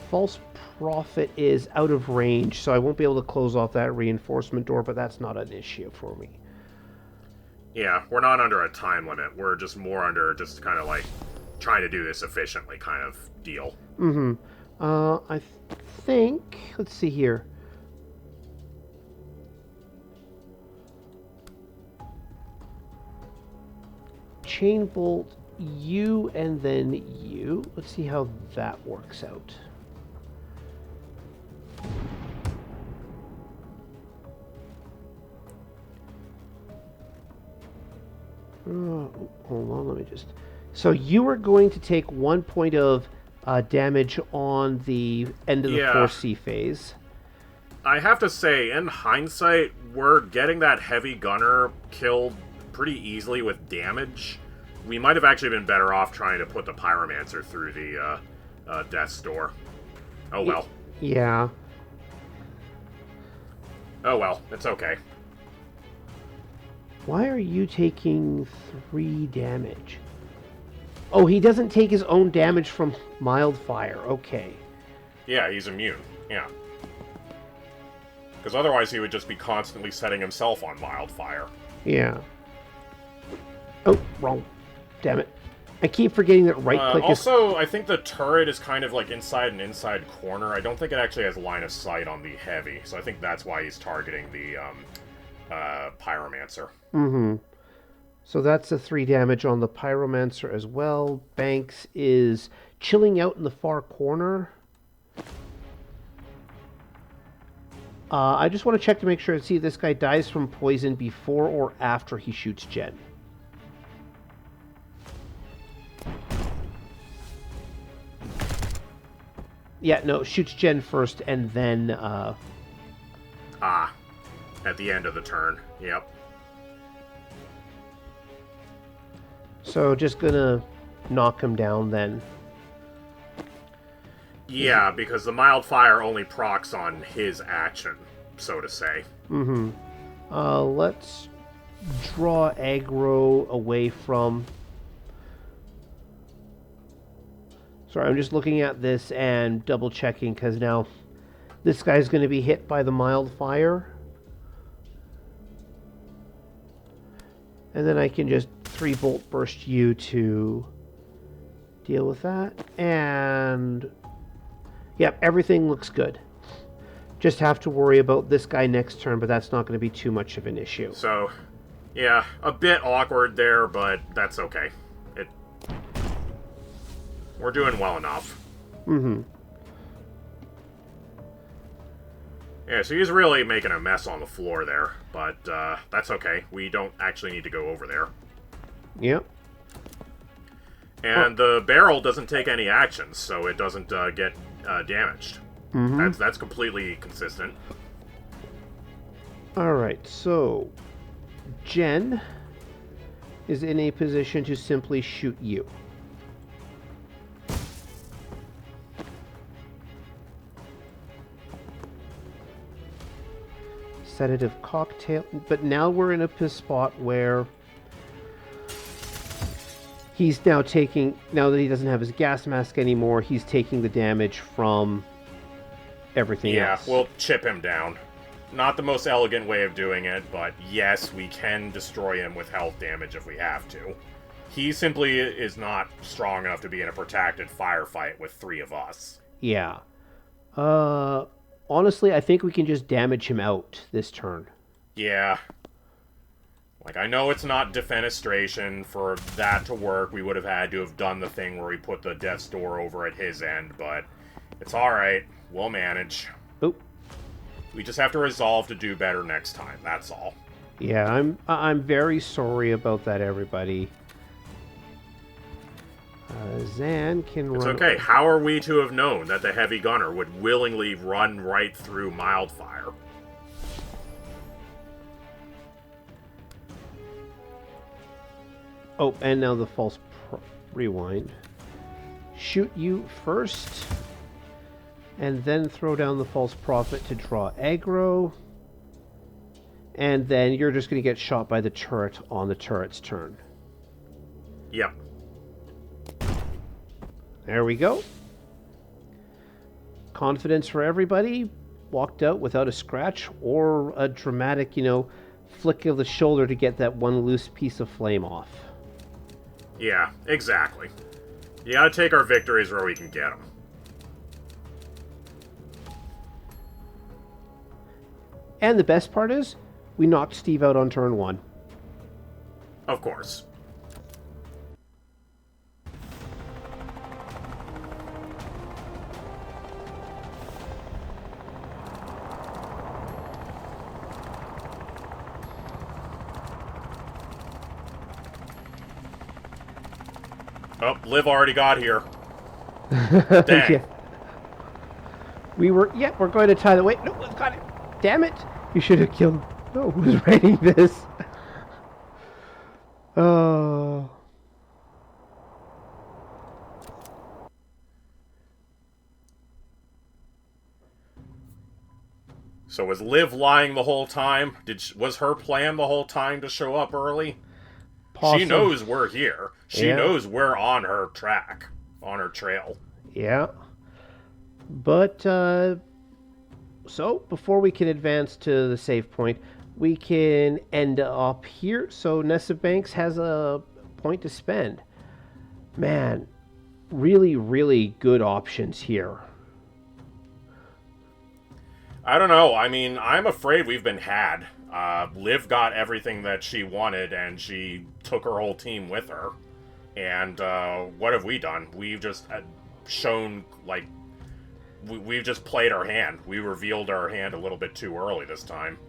False Prophet is out of range, so I won't be able to close off that reinforcement door, but that's not an issue for me. Yeah, we're not under a time limit. We're just more under just kind of like trying to do this efficiently kind of deal. Mm-hmm. I think... Let's see here. Chain bolt you and then you. Let's see how that works out. Hold on, let me just... So you are going to take 1 point of damage on the end of the 4C phase. I have to say, in hindsight, we're getting that heavy gunner killed pretty easily with damage. We might have actually been better off trying to put the Pyromancer through the Death's Door. Oh well. Yeah. Oh well, it's okay. Why are you taking 3 damage? Oh, he doesn't take his own damage from mild fire. Okay. Yeah, he's immune. Yeah. Because otherwise he would just be constantly setting himself on wildfire. Yeah. Oh, wrong. Damn it. I keep forgetting that right-click is... Also, I think the turret is kind of like inside an inside corner. I don't think it actually has line of sight on the heavy, so I think that's why he's targeting the Pyromancer. Mm-hmm. So that's a 3 damage on the Pyromancer as well. Banks is chilling out in the far corner. I just want to check to make sure to see if this guy dies from poison before or after he shoots Jen. Yeah, no, shoots Jen first and then... at the end of the turn. Yep. So just gonna knock him down then. Yeah, because the mild fire only procs on his action, so to say. Mm-hmm. Let's draw aggro away from... Sorry, I'm just looking at this and double checking because now this guy's going to be hit by the mild fire. And then I can just 3-bolt burst you to deal with that. And yep, everything looks good. Just have to worry about this guy next turn, but that's not going to be too much of an issue. So, yeah, a bit awkward there, but that's okay. We're doing well enough. Mm-hmm. Yeah, so he's really making a mess on the floor there, but that's okay. We don't actually need to go over there. Yep. And the barrel doesn't take any actions, so it doesn't get damaged. Mm-hmm. That's completely consistent. Alright, so Jen is in a position to simply shoot you. Sedative cocktail, but now we're in a spot where he's now taking, now that he doesn't have his gas mask anymore, he's taking the damage from everything Yeah, else. we'll chip him down. Not the most elegant way of doing it, but yes, we can destroy him with health damage if we have to. He simply is not strong enough to be in a protracted firefight with 3 of us. Yeah. Honestly, I think we can just damage him out this turn. Yeah. Like, I know it's not defenestration. For that to work, we would have had to have done the thing where we put the death's door over at his end, but it's alright. We'll manage. Oh. We just have to resolve to do better next time, that's all. Yeah, I'm very sorry about that, everybody. Zan can It's run... okay. How are we to have known that the heavy gunner would willingly run right through Mildfire? Oh, and now the false rewind. Shoot you first, and then throw down the false prophet to draw aggro. And then you're just going to get shot by the turret on the turret's turn. Yep. There we go. Confidence for everybody. Walked out without a scratch or a dramatic, flick of the shoulder to get that one loose piece of flame off. Yeah, exactly. You gotta take our victories where we can get them. And the best part is, we knocked Steve out on turn 1. Of course. Oh, Liv already got here. Dang. Yeah. We're going to tie the... Wait, no, we've got it. Damn it. You should have killed... No, who's writing this? Oh... So was Liv lying the whole time? Was her plan the whole time to show up early? She knows we're here. She knows we're on her track, on her trail. Yeah. But, so, before we can advance to the save point, we can end up here. So, Nessa Banks has a point to spend. Man, really, really good options here. I don't know. I mean, I'm afraid we've been had. Liv got everything that she wanted, and she took her whole team with her. And what have we done? We've just shown, like, we've just played our hand. We revealed our hand a little bit too early this time.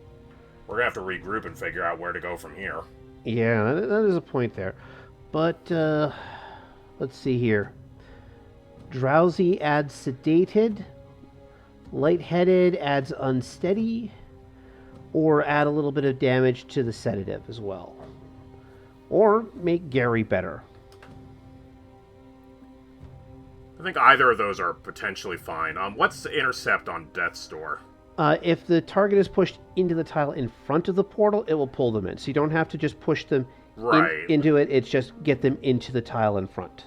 We're going to have to regroup and figure out where to go from here. Yeah, that is a point there. But, let's see here. Drowsy adds sedated. Lightheaded adds unsteady. Or add a little bit of damage to the sedative as well. Or make Gary better. I think either of those are potentially fine. What's the intercept on Death's Door? If the target is pushed into the tile in front of the portal, it will pull them in. So you don't have to just push them into it. It's just get them into the tile in front.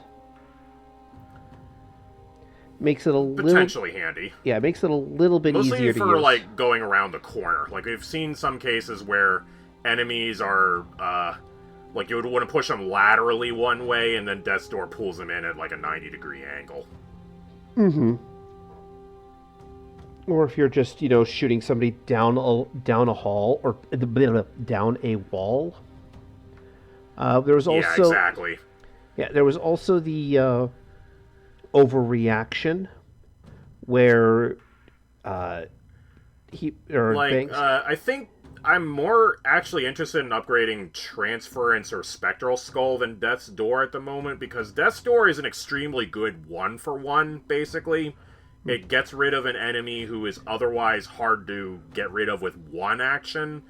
Makes it a potentially handy. Yeah, it makes it a little bit easier to use. Mostly for, like, going around the corner. Like, we've seen some cases where enemies are, like, you would want to push them laterally one way, and then Death's Door pulls them in at, like, a 90-degree angle. Mm-hmm. Or if you're just, shooting somebody down a hall, or down a wall. There was also... Yeah, exactly. Yeah, there was also the... overreaction where I think I'm more actually interested in upgrading Transference or Spectral Skull than Death's Door at the moment, because Death's Door is an extremely good 1-for-1, basically. It gets rid of an enemy who is otherwise hard to get rid of with one action,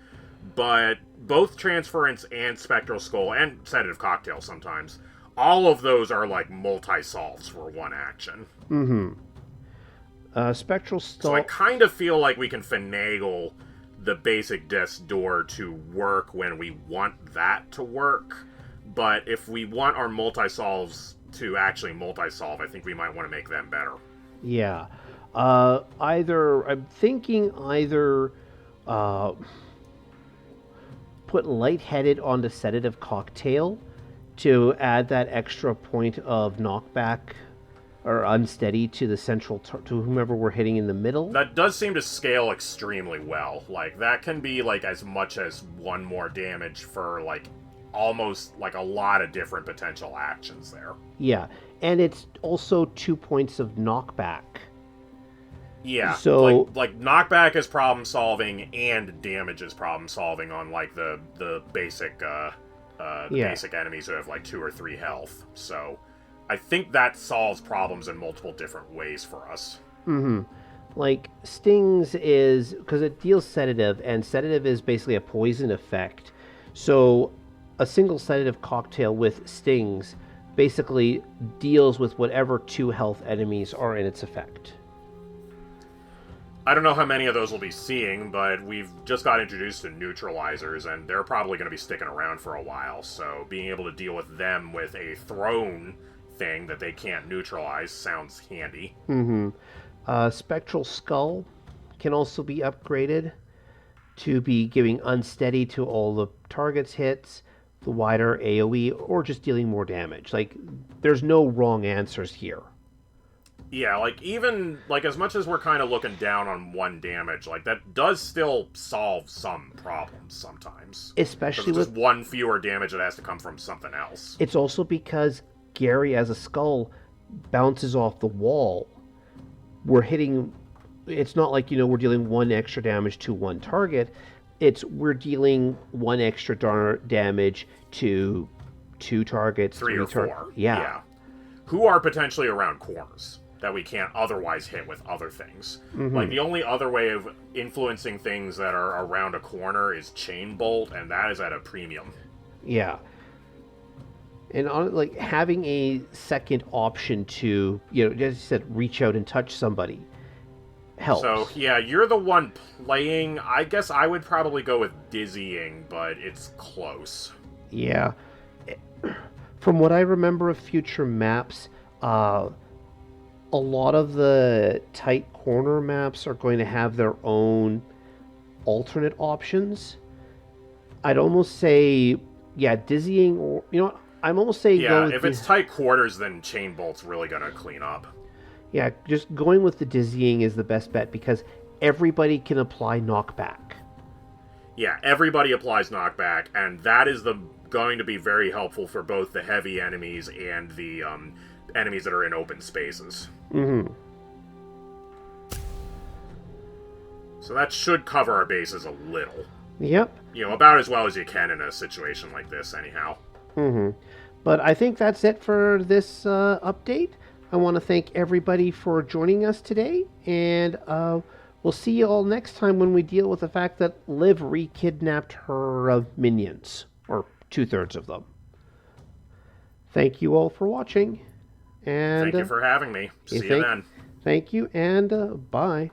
but both Transference and Spectral Skull, and Sedative Cocktail sometimes, all of those are like multi-solves for one action. Mm-hmm. Spectral Skull... So I kind of feel like we can finagle the basic Death's Door to work when we want that to work. But if we want our multi-solves to actually multi-solve, I think we might want to make them better. Yeah. I'm thinking either uh, put lightheaded on the sedative cocktail to add that extra point of knockback or unsteady to the to whomever we're hitting in the middle. That does seem to scale extremely well. Like, that can be, like, as much as one more damage for, like, almost, like, a lot of different potential actions there. Yeah, and it's also 2 points of knockback. Yeah, so like knockback is problem solving and damage is problem solving on like the basic basic enemies who have like 2 or 3 health. So I think that solves problems in multiple different ways for us. Mm-hmm. Like stings is because it deals sedative, and sedative is basically a poison effect. So a single sedative cocktail with stings basically deals with whatever 2 health enemies are in its effect. I don't know how many of those we'll be seeing, but we've just got introduced to neutralizers, and they're probably going to be sticking around for a while, so being able to deal with them with a thrown thing that they can't neutralize sounds handy. Mm-hmm. Spectral Skull can also be upgraded to be giving unsteady to all the target's hits, the wider AoE, or just dealing more damage. Like, there's no wrong answers here. Yeah, like, even, like, as much as we're kind of looking down on 1 damage, like, that does still solve some problems sometimes. Especially with... just 1 fewer damage that has to come from something else. It's also because Gary, as a skull, bounces off the wall. We're hitting... It's not like, we're dealing 1 extra damage to 1 target. We're dealing 1 extra damage to 2 targets, 3 or 4. Yeah. Who are potentially around corners that we can't otherwise hit with other things. Mm-hmm. Like, the only other way of influencing things that are around a corner is Chain Bolt, and that is at a premium. Yeah. And like having a second option to, as you said, reach out and touch somebody helps. So, yeah, you're the one playing. I guess I would probably go with Dizzying, but it's close. Yeah. From what I remember of future maps, a lot of the tight corner maps are going to have their own alternate options. I'd almost say, dizzying, or, I'm almost saying... Yeah, if it's tight quarters, then Chain Bolt's really going to clean up. Yeah, just going with the dizzying is the best bet, because everybody can apply knockback. Yeah, everybody applies knockback, and that is going to be very helpful for both the heavy enemies and the enemies that are in open spaces. Mm-hmm. So that should cover our bases a little. Yep. About as well as you can in a situation like this, anyhow. Mm-hmm. But I think that's it for this update. I want to thank everybody for joining us today, and we'll see you all next time when we deal with the fact that Liv re-kidnapped her minions, or 2/3 of them. Thank you all for watching. And thank you for having me. See you then. Thank you, and bye.